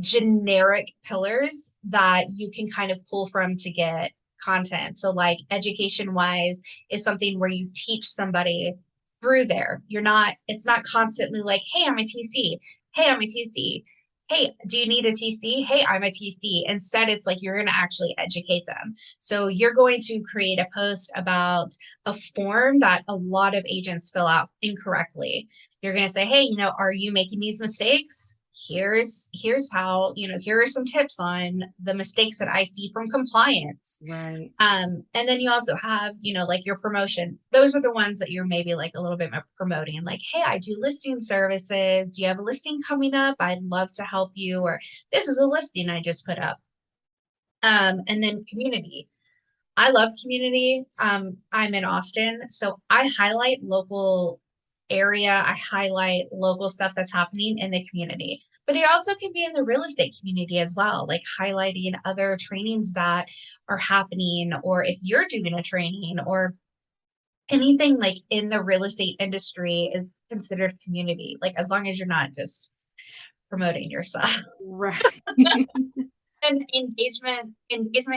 generic pillars that you can kind of pull from to get content. So like education wise is something where you teach somebody through there. It's not constantly like, hey, I'm a TC. Hey, I'm a TC. Hey, do you need a TC? Hey, I'm a TC. Instead, it's like you're going to actually educate them. So you're going to create a post about a form that a lot of agents fill out incorrectly. You're going to say, hey, are you making these mistakes? Here's how, here are some tips on the mistakes that I see from compliance. Right. And then you also have, like your promotion. Those are the ones that you're maybe like a little bit more promoting, like, hey, I do listing services. Do you have a listing coming up? I'd love to help you. Or this is a listing I just put up. And then community. I love community. I'm in Austin, so I highlight local area. I highlight local stuff that's happening in the community, but it also can be in the real estate community as well, like highlighting other trainings that are happening, or if you're doing a training or anything like in the real estate industry is considered community, like as long as you're not just promoting yourself. Right. And engagement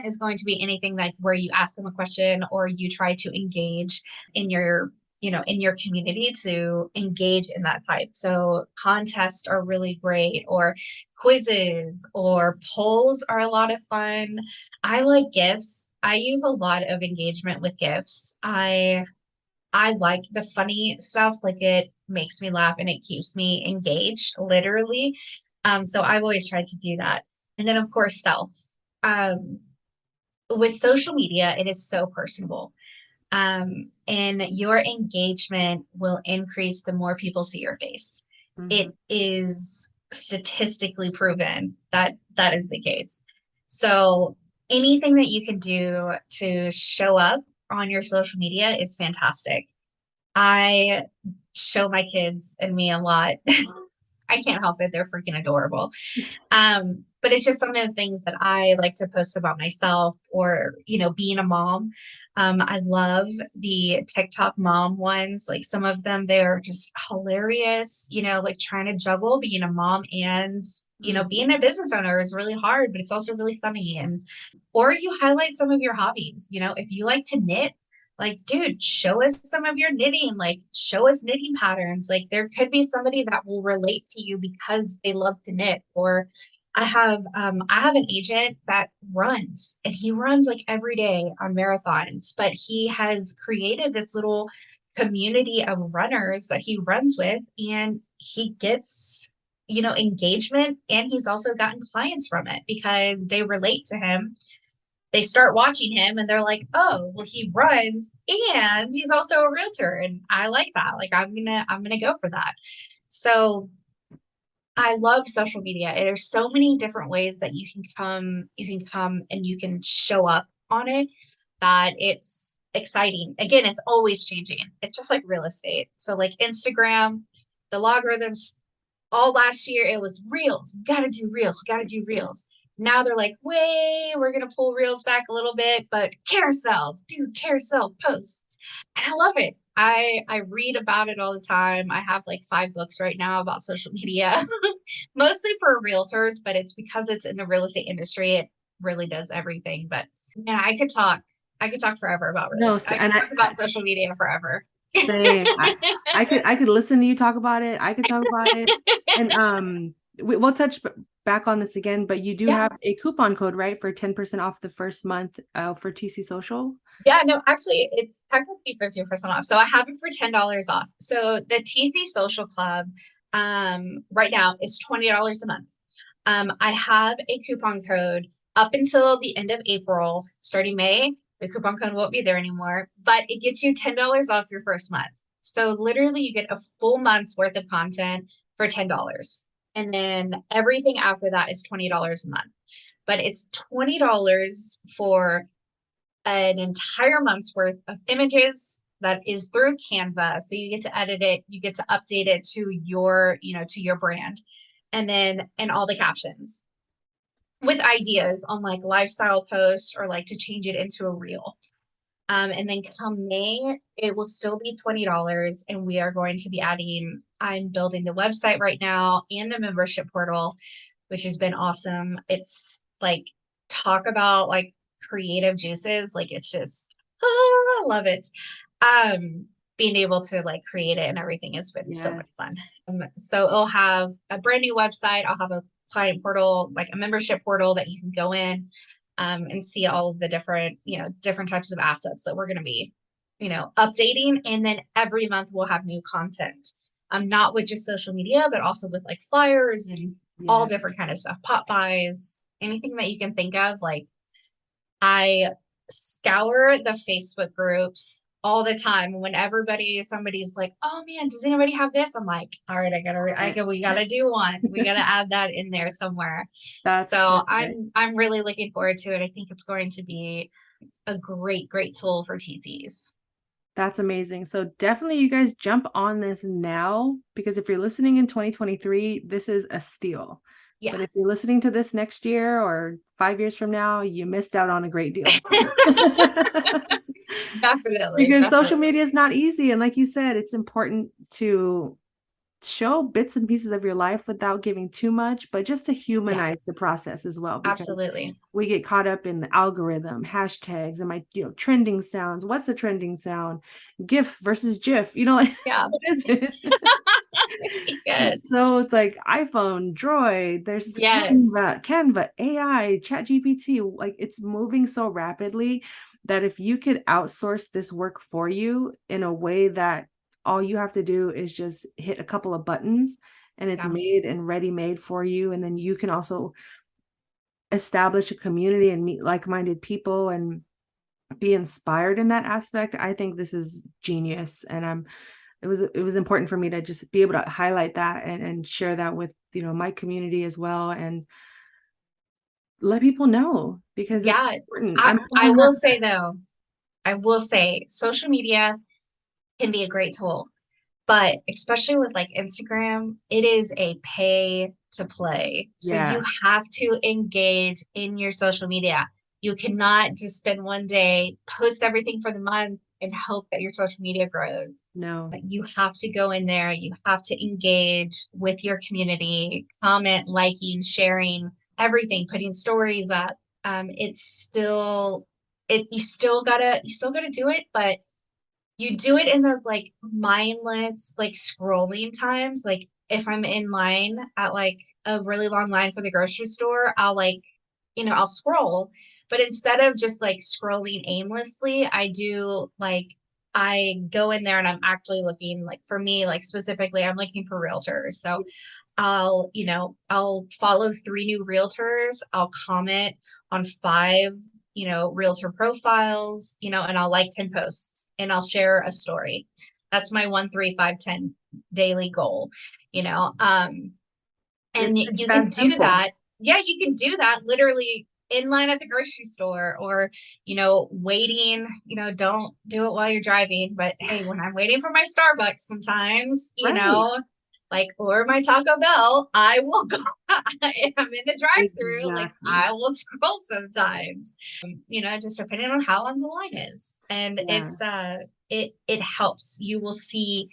is going to be anything like where you ask them a question or you try to engage in your, in your community to engage in that type. So contests are really great, or quizzes or polls are a lot of fun. I like gifts. I use a lot of engagement with gifts. I like the funny stuff, like it makes me laugh and it keeps me engaged, literally. So I've always tried to do that. And then of course self. Um, with social media, it is so personable. And your engagement will increase the more people see your face. Mhm. It is statistically proven that that is the case. So anything that you can do to show up on your social media is fantastic. I show my kids and me a lot. I can't help it. They're freaking adorable. But it's just some of the things that I like to post about myself or, being a mom. I love the TikTok mom ones. Like some of them, they're just hilarious, like trying to juggle being a mom and, being a business owner is really hard, but it's also really funny. Or you highlight some of your hobbies, if you like to knit, like, dude, show us some of your knitting, like show us knitting patterns. Like there could be somebody that will relate to you because they love to knit. Or I have an agent that runs, and he runs like every day on marathons, but he has created this little community of runners that he runs with, and he gets, engagement, and he's also gotten clients from it because they relate to him. They start watching him and they're like, oh, well, he runs and he's also a realtor. And I like that. Like I'm gonna go for that. So I love social media. There's so many different ways that you can come and you can show up on it, that it's exciting. Again, it's always changing. It's just like real estate. So like Instagram, the logarithms, all last year it was reels. You gotta do reels, you gotta do reels. Now they're like, we're gonna pull reels back a little bit, but carousels, do carousel posts. And I love it. I read about it all the time. I have like 5 books right now about social media, mostly for realtors, but it's because it's in the real estate industry. It really does everything. But man, I could talk forever about real No, estate. I could and talk about social media forever. same. I could listen to you talk about it. I could talk about it. And we'll touch back on this again, but you do Yeah. have a coupon code, right, for 10% off the first month for TC Social? Yeah, no, actually, it's technically 50% off. So I have it for $10 off. So the TC Social Club right now is $20 a month. I have a coupon code up until the end of April. Starting May, the coupon code won't be there anymore, but it gets you $10 off your first month. So literally, you get a full month's worth of content for $10. And then everything after that is $20 a month. But it's $20 for an entire month's worth of images that is through Canva. So you get to edit it, you get to update it to your brand. And all the captions with ideas on like lifestyle posts or like to change it into a reel. And then come May, it will still be $20. And we are going to be I'm building the website right now and the membership portal, which has been awesome. It's like, talk about like creative juices. Like it's just, I love it. Being able to like create it and everything has been so much Yes. fun. So it'll have a brand new website. I'll have a client portal, like a membership portal that you can go in and see all of the different types of assets that we're going to be, updating. And then every month we'll have new content. Not with just social media, but also with like flyers and all Yeah. different kind of stuff, pop buys, anything that you can think of. Like I scour the Facebook groups all the time. When somebody's like, oh man, does anybody have this? I'm like, all right, we gotta do one. We gotta add that in there somewhere. That's So perfect. I'm really looking forward to it. I think it's going to be a great, great tool for TCs. That's amazing. So definitely you guys jump on this now, because if you're listening in 2023, this is a steal. Yeah. But if you're listening to this next year or 5 years from now, you missed out on a great deal. Definitely. Because social Definitely. media is not easy. And like you said, it's important show bits and pieces of your life without giving too much, but just to humanize the process as well, because Absolutely. we get caught up in the algorithm, hashtags, and trending sounds. What's a trending sound? GIF versus GIF, like Yeah. what is it? Yes. So it's like iPhone, Droid, there's the Yes. Canva, AI, ChatGPT. Like it's moving so rapidly that if you could outsource this work for you in a way that all you have to do is just hit a couple of buttons and it's Yeah. made and ready made for you, and then you can also establish a community and meet like-minded people and be inspired in that aspect. I think this is genius, and it was important for me to just be able to highlight that and share that with my community as well, and let people know, because it's Yeah. important. I will say though, social media can be a great tool, but especially with like Instagram, it is a pay to play. So you Yes. have to engage in your social media. You cannot just spend one day, post everything for the month, and hope that your social media grows. No. But you have to go in there, you have to engage with your community, comment, liking, sharing, everything, putting stories up. It's still you still gotta do it, but you do it in those like mindless, like scrolling times. Like if I'm in line at like a really long line for the grocery store, I'll scroll. But instead of just like scrolling aimlessly, I go in there and I'm actually looking, like for me, like specifically, I'm looking for realtors. So I'll follow 3 new realtors. I'll comment on 5, realtor profiles, and I'll like 10 posts and I'll share a story. That's my 1, 3, 5, 10 daily goal, you know. And It's you can that do simple. that. Yeah, you can do that literally in line at the grocery store, or, waiting, don't do it while you're driving. But hey, when I'm waiting for my Starbucks sometimes, Right. or my Taco Bell, I will go, if I'm in the drive-through, like Exactly. I will scroll sometimes, just depending on how long the line is. And Yeah. it helps. You will see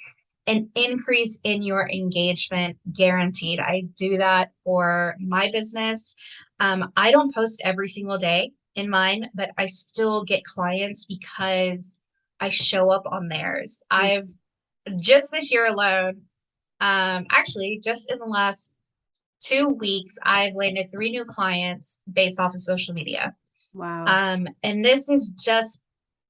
an increase in your engagement guaranteed. I do that for my business. I don't post every single day in mine, but I still get clients because I show up on theirs. I've just this year alone, actually, just in the last 2 weeks, I've landed 3 new clients based off of social media. Wow. And this is just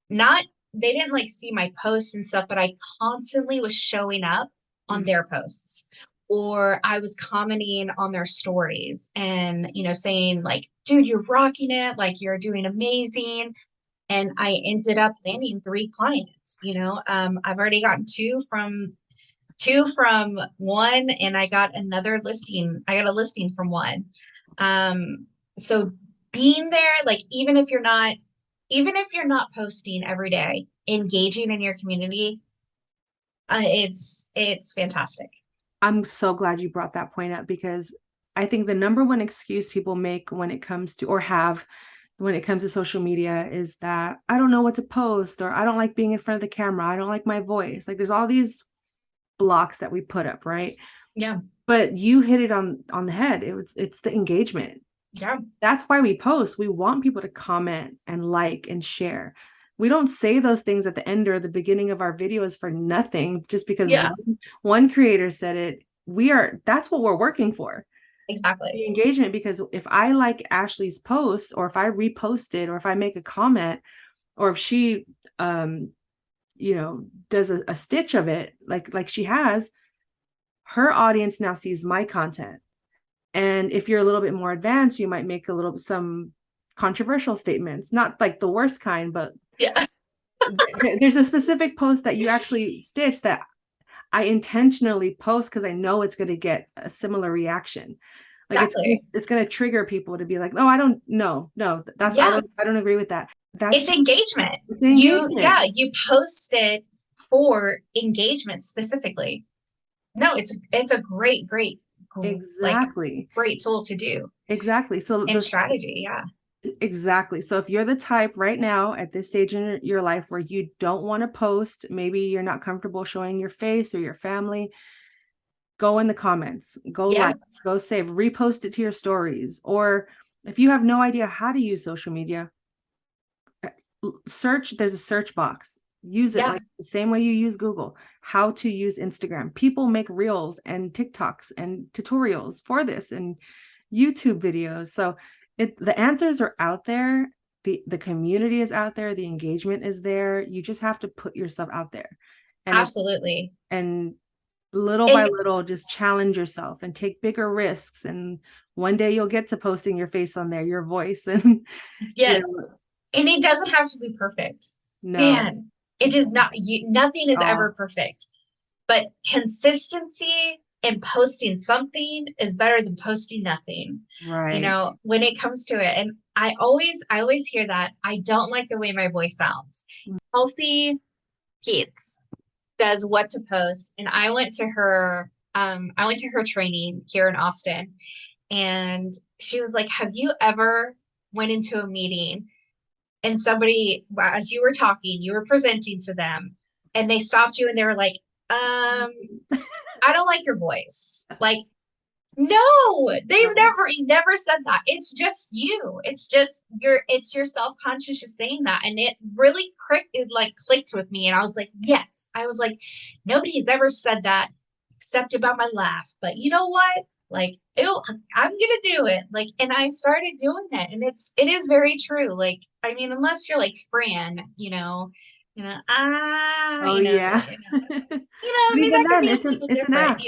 not, they didn't like see my posts and stuff, but I constantly was showing up on their posts, or I was commenting on their stories and, saying like, dude, you're rocking it. Like you're doing amazing. And I ended up landing 3 clients, I've already gotten two from one, and I got another listing. I got a listing from one. So being there, like even if you're not posting every day, engaging in your community, it's fantastic. I'm so glad you brought that point up, because I think the number one excuse people make when it comes to, or have when it comes to social media, is that I don't know what to post, or I don't like being in front of the camera. I don't like my voice. Like there's all these blocks that we put up, right? Yeah. But you hit it on the head. It's the engagement. Yeah. That's why we post. We want people to comment and like and share. We don't say those things at the end or the beginning of our videos for nothing, just because Yeah. one creator said it. That's what we're working for. Exactly. The engagement, because if I like Ashley's post, or if I repost it, or if I make a comment, or if she does a stitch of it, like she has, her audience now sees my content. And if you're a little bit more advanced, you might make some controversial statements, not like the worst kind, but Yeah. there's a specific post that you actually stitch that I intentionally post because I know it's going to get a similar reaction. Like Exactly. it's going to trigger people to be like, no, I don't, no, that's, Yeah. I don't agree with that. That's It's just engagement. engagement. You post it for engagement specifically. No, it's a like Exactly. great tool to do, Exactly. So and strategy. Yeah. exactly. So if you're the type right now at this stage in your life where you don't want to post, maybe you're not comfortable showing your face or your family, go in the comments, go Yeah. like, go save, repost it to your stories. Or if you have no idea how to use social media, search, there's a search box. Use it Yeah. like the same way you use Google. How to use Instagram. People make reels and TikToks and tutorials for this and YouTube videos. So the answers are out there. The community is out there. The engagement is there. You just have to put yourself out there. And Absolutely. and little by And little, just challenge yourself and take bigger risks. And one day you'll get to posting your face on there, your voice, and yes, and it doesn't have to be perfect. no, Man, it is not, nothing is oh, ever perfect, but consistency and posting something is better than posting nothing, right. when it comes to it. And I always hear that I don't like the way my voice sounds. Kelsey Keats does What to Post, and I went to her training here in Austin, and she was like, have you ever went into a meeting and somebody, as you were talking, you were presenting to them, and they stopped you and they were like, I don't like your voice. Like, no, never said that. It's just you. It's your self-conscious just saying that. And it really clicked with me. And I was like, yes. I was like, nobody's ever said that except about my laugh. But you know what? Like, ew, I'm gonna do it. Like, and I started doing it. And it is very true. Like, I mean, unless you're like Fran, Oh yeah. I But mean, even that could then, be a little it's an different. act.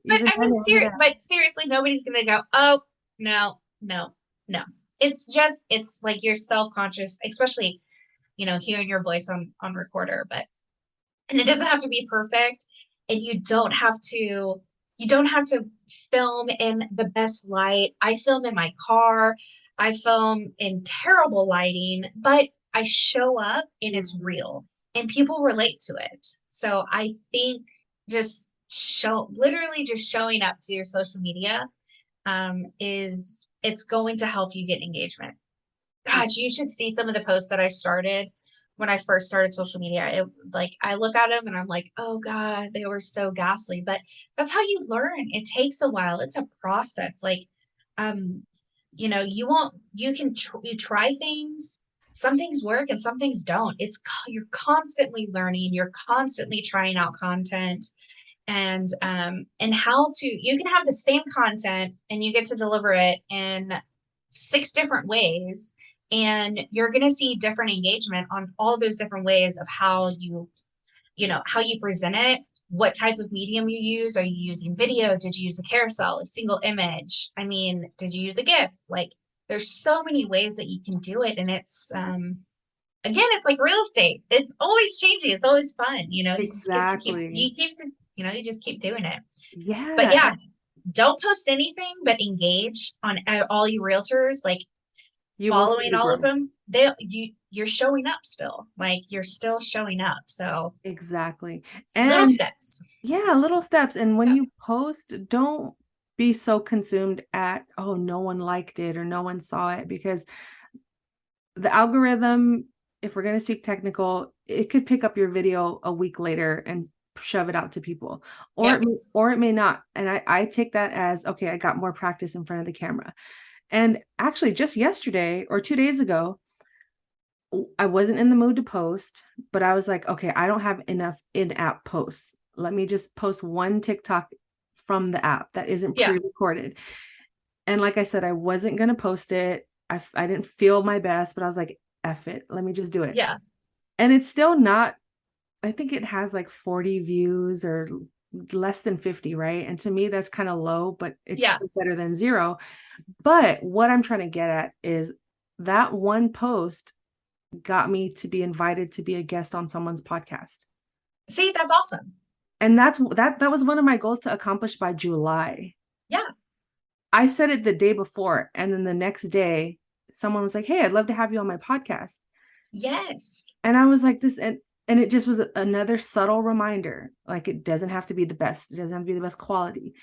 But Even I then, mean, it's an act. but seriously, nobody's gonna go, oh, no, no, no. It's like you're self-conscious, especially, hearing your voice on recorder. And it doesn't have to be perfect, and you don't have to film in the best light. I film in my car. I film in terrible lighting, but I show up and it's real and people relate to it. So I think literally just showing up to your social media it's going to help you get engagement. Gosh, you should see some of the posts that I started when I first started social media. I look at them and I'm like, oh God, they were so ghastly. But that's how you learn. It takes a while. It's a process. Um, you try things. Some things work and some things don't. You're constantly learning. You're constantly trying out content, and how to you can have the same content and you get to deliver it in 6 different ways, and you're going to see different engagement on all those different ways of how you present it, what type of medium you use. Are you using video? Did you use a carousel, a single image? I mean, did you use a GIF? Like, there's so many ways that you can do it, and it's again, it's like real estate. It's always changing. It's always fun. You just get to Exactly. you just keep doing it. But Yeah. yeah, don't post anything, but engage on all you realtors, like You will see following the all of growth. them. You're showing up still. Like, you're still showing up. So Exactly. little And steps. yeah, little steps. And when Yeah. you post, don't be so consumed at, oh, no one liked it or no one saw it, because the algorithm, if we're going to speak technical, it could pick up your video a week later and shove it out to people, Yep. or it may not. And I take that as, okay, I got more practice in front of the camera. And actually just yesterday or 2 days ago, I wasn't in the mood to post, but I was like, okay, I don't have enough in-app posts. Let me just post one TikTok from the app that isn't Yeah. pre-recorded. And like I said, I wasn't going to post it. I didn't feel my best, but I was like, F it. Let me just do it. Yeah. And it's still not, I think it has like 40 views or less than 50, right? And to me, that's kind of low, but it's Yeah. better than zero. But what I'm trying to get at is that one post got me to be invited to be a guest on someone's podcast. See, that's awesome. And that was one of my goals to accomplish by July. Yeah. I said it the day before, and then the next day someone was like, hey, I'd love to have you on my podcast. Yes. And I was like, this, and it just was another subtle reminder. Like, it doesn't have to be the best. It doesn't have to be the best quality.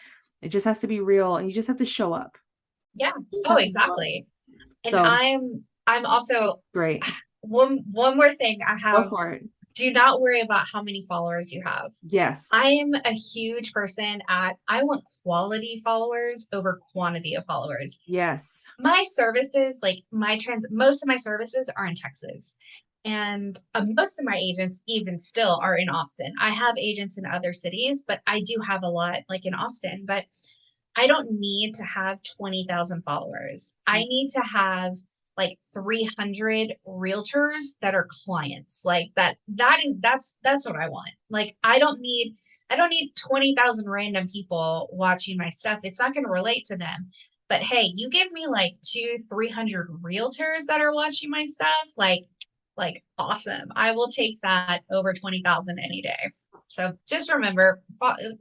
It just has to be real, and you just have to show up. Yeah. Oh, exactly. And So I'm also great. one more thing I Go have. for it. do not worry about how many followers you have. Yes. I am a huge person I want quality followers over quantity of followers. Yes. My services, like most of my services are in Texas. And most of my agents, even still, are in Austin. I have agents in other cities, but I do have a lot like in Austin. But I don't need to have 20,000 followers. I need to have like 300 realtors that are clients. Like that's what I want. Like I don't need 20,000 random people watching my stuff. It's not going to relate to them. But hey, you give me like 300 realtors that are watching my stuff, like awesome. I will take that over 20,000 any day. So just remember,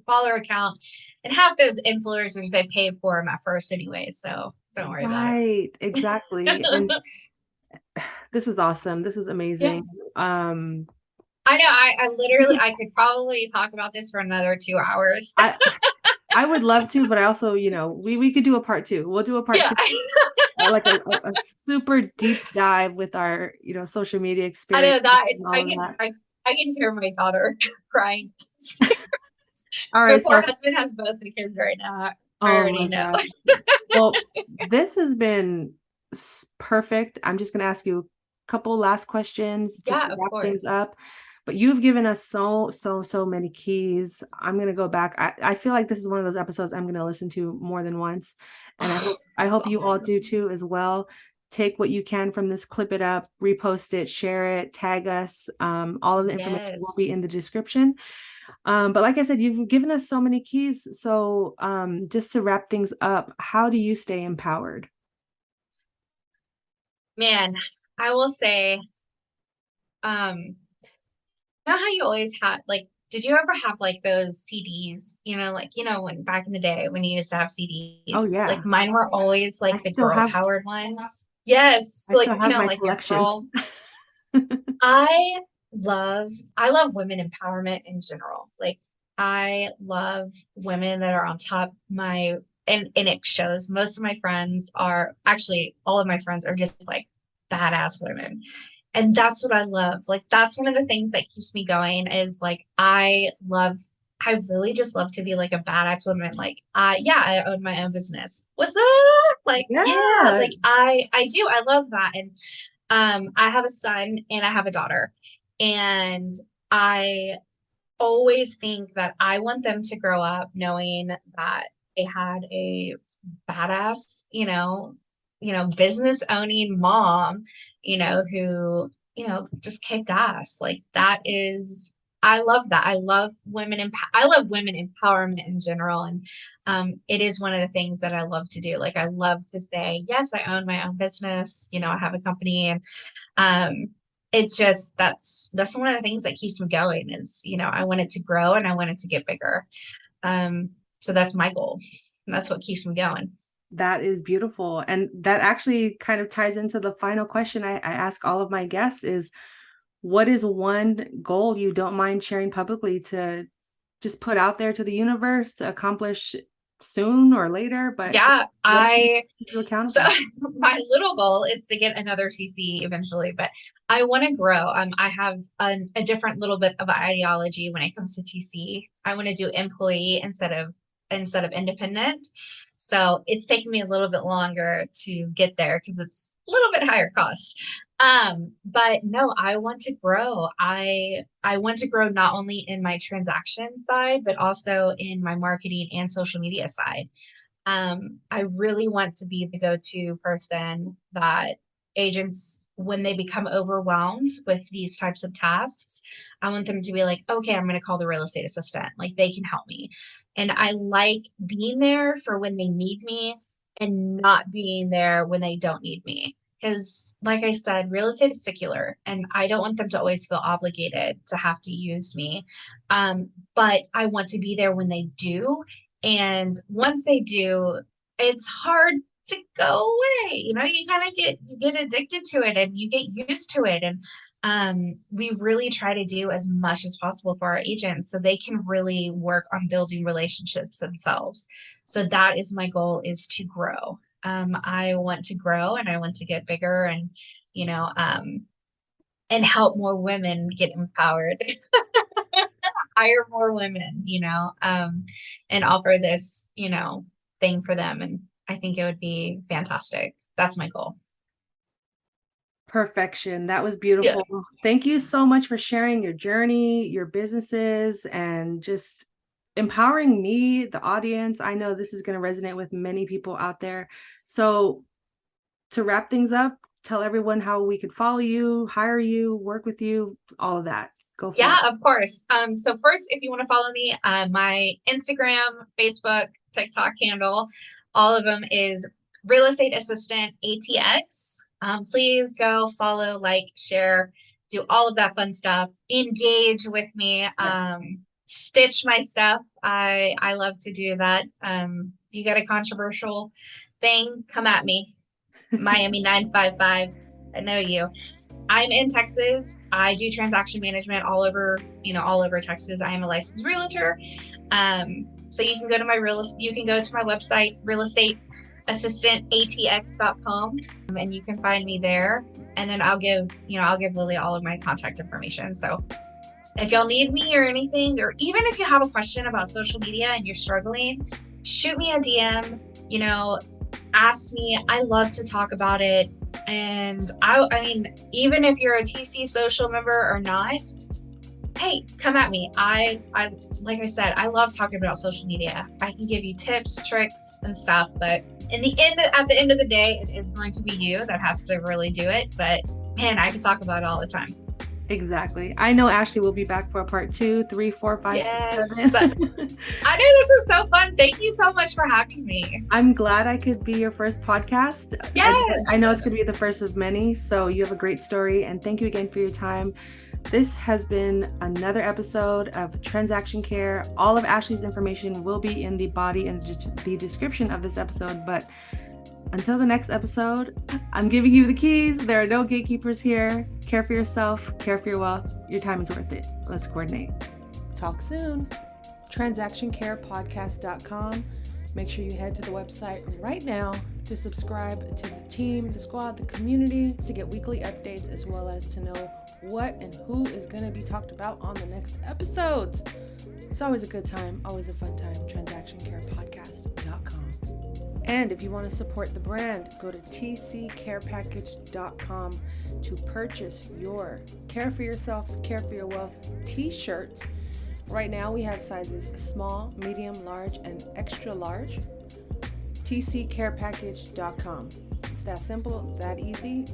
follower count, and half those influencers, they pay for them at first anyway. So don't worry about it. Right. Exactly. And this is awesome. This is Yeah. amazing. I know. I literally, I could probably talk about this for another 2 hours. I I would love to, but I also, we could do a part two. We'll do a part Yeah. two, like a super deep dive with our, social media I experience know that and all of that. I can hear my daughter crying. All My right, poor so husband has both the kids right now. I oh already my know. gosh. Well, this has been perfect. I'm just going to ask you a couple last questions just Yeah, to of wrap things course. up. But you've given us so many keys. I'm going to go back. I feel like this is one of those episodes I'm going to listen to more than once. And I That's hope you all awesome. do too as well. Take what you can from this, clip it up, repost it, share it, tag us. All of the information will be Yes. in the description. But like I said, you've given us so many keys. So just to wrap things up, how do you stay empowered? Man, I will say, you know how you always had like, did you ever have like those CDs, like, when back in the day when you used to have Oh CDs, like yeah, mine were always I like the still girl have powered ones. Yes, I like, still have my like your collection. girl. I I love women empowerment in general. Like I love women that are on top. And it shows. Most of my friends are actually all of my friends are just like badass women. And that's what I love. Like that's one of the things that keeps me going is like I really just love to be like a badass woman. Like yeah, I own my own business. What's up? Like, yeah, Yeah, like I do. I love that. And I have a son and I have a daughter. And I always think that I want them to grow up knowing that they had a badass, business owning mom, who, just kicked ass. Like that is I love that. I love women empowerment in general. And it is one of the things that I love to do. Like I love to say, yes, I own my own business, I have a company. And it's just that's one of the things that keeps me going is I want it to grow and I want it to get bigger. So that's my goal. That's what keeps me going. that is beautiful. And that actually kind of ties into the final question I ask all of my guests is, what is one goal you don't mind sharing publicly to just put out there to the universe to accomplish soon or later, but Yeah, whatever you I keep you so accountable? my little goal is to get another TC eventually, but I want to grow. I have a different little bit of ideology when it comes to TC. I want to do employee instead of independent. So it's taken me a little bit longer to get there because it's a little bit higher cost. But no, I want to grow. I want to grow not only in my transaction side, but also in my marketing and social media side. I really want to be the go-to person that agents, when they become overwhelmed with these types of tasks, I want them to be like, okay, I'm going to call the real estate assistant. Like they can help me. And I like being there for when they need me and not being there when they don't need me. Because, like I said, real estate is secular, and I don't want them to always feel obligated to have to use me. But I want to be there when they do, and once they do, it's hard to go away. You kind of get addicted to it and you get used to it. And we really try to do as much as possible for our agents so they can really work on building relationships themselves. So that is my goal, is to grow. I want to grow and I want to get bigger and, you know, um, and help more women get empowered. Hire more women, and offer this, thing for them. And I think it would be fantastic. That's my goal. Perfection. That was Yeah. beautiful. Thank you so much for sharing your journey, your businesses, and just empowering me, the audience. I know this is going to resonate with many people out there. So to wrap things up, tell everyone how we could follow you, hire you, work with you, all of that. Go for Yeah, it. of course. So first, if you want to follow me, my Instagram, Facebook, TikTok handle, all of them is Real Estate Assistant ATX. Please go follow, like, share, do all of that fun stuff. Engage with me. Stitch my stuff. I love to do that. You got a controversial thing, come at me. Miami 955. I know you. I'm in Texas. I do transaction management all over Texas. I am a licensed realtor. So you can go to my website, realestateassistantatx.com, and you can find me there. And then I'll give Lily all of my contact information. So if y'all need me or anything, or even if you have a question about social media and you're struggling, shoot me a DM, ask me. I love to talk about it. And I mean, even if you're a TC social member or not, hey, come at me. I like I said, I love talking about social media. I can give you tips, tricks, and stuff, but at the end of the day, it is going to be you that has to really do it. But man, I can talk about it all the time. Exactly. I know Ashley will be back for a part 2, 3, 4, 5, yes. 6, 7. I know this was so fun. Thank you so much for having me. I'm glad I could be your first podcast. Yes. I know it's going to be the first of many, so you have a great story, and thank you again for your time. This has been another episode of Transaction Care. All of Ashley's information will be in the body and the description of this episode, but until the next episode, I'm giving you the keys. There are no gatekeepers here. Care for yourself, care for your wealth. Your time is worth it. Let's coordinate. Talk soon. TransactionCarePodcast.com. Make sure you head to the website right now to subscribe to the team, the squad, the community, to get weekly updates, as well as to know what and who is going to be talked about on the next episodes. It's always a good time, always a fun time. TransactionCarePodcast.com. And if you want to support the brand, go to tccarepackage.com to purchase your Care for Yourself, Care for Your Wealth t-shirts. Right now we have sizes small, medium, large, and extra large. tccarepackage.com. It's that simple, that easy.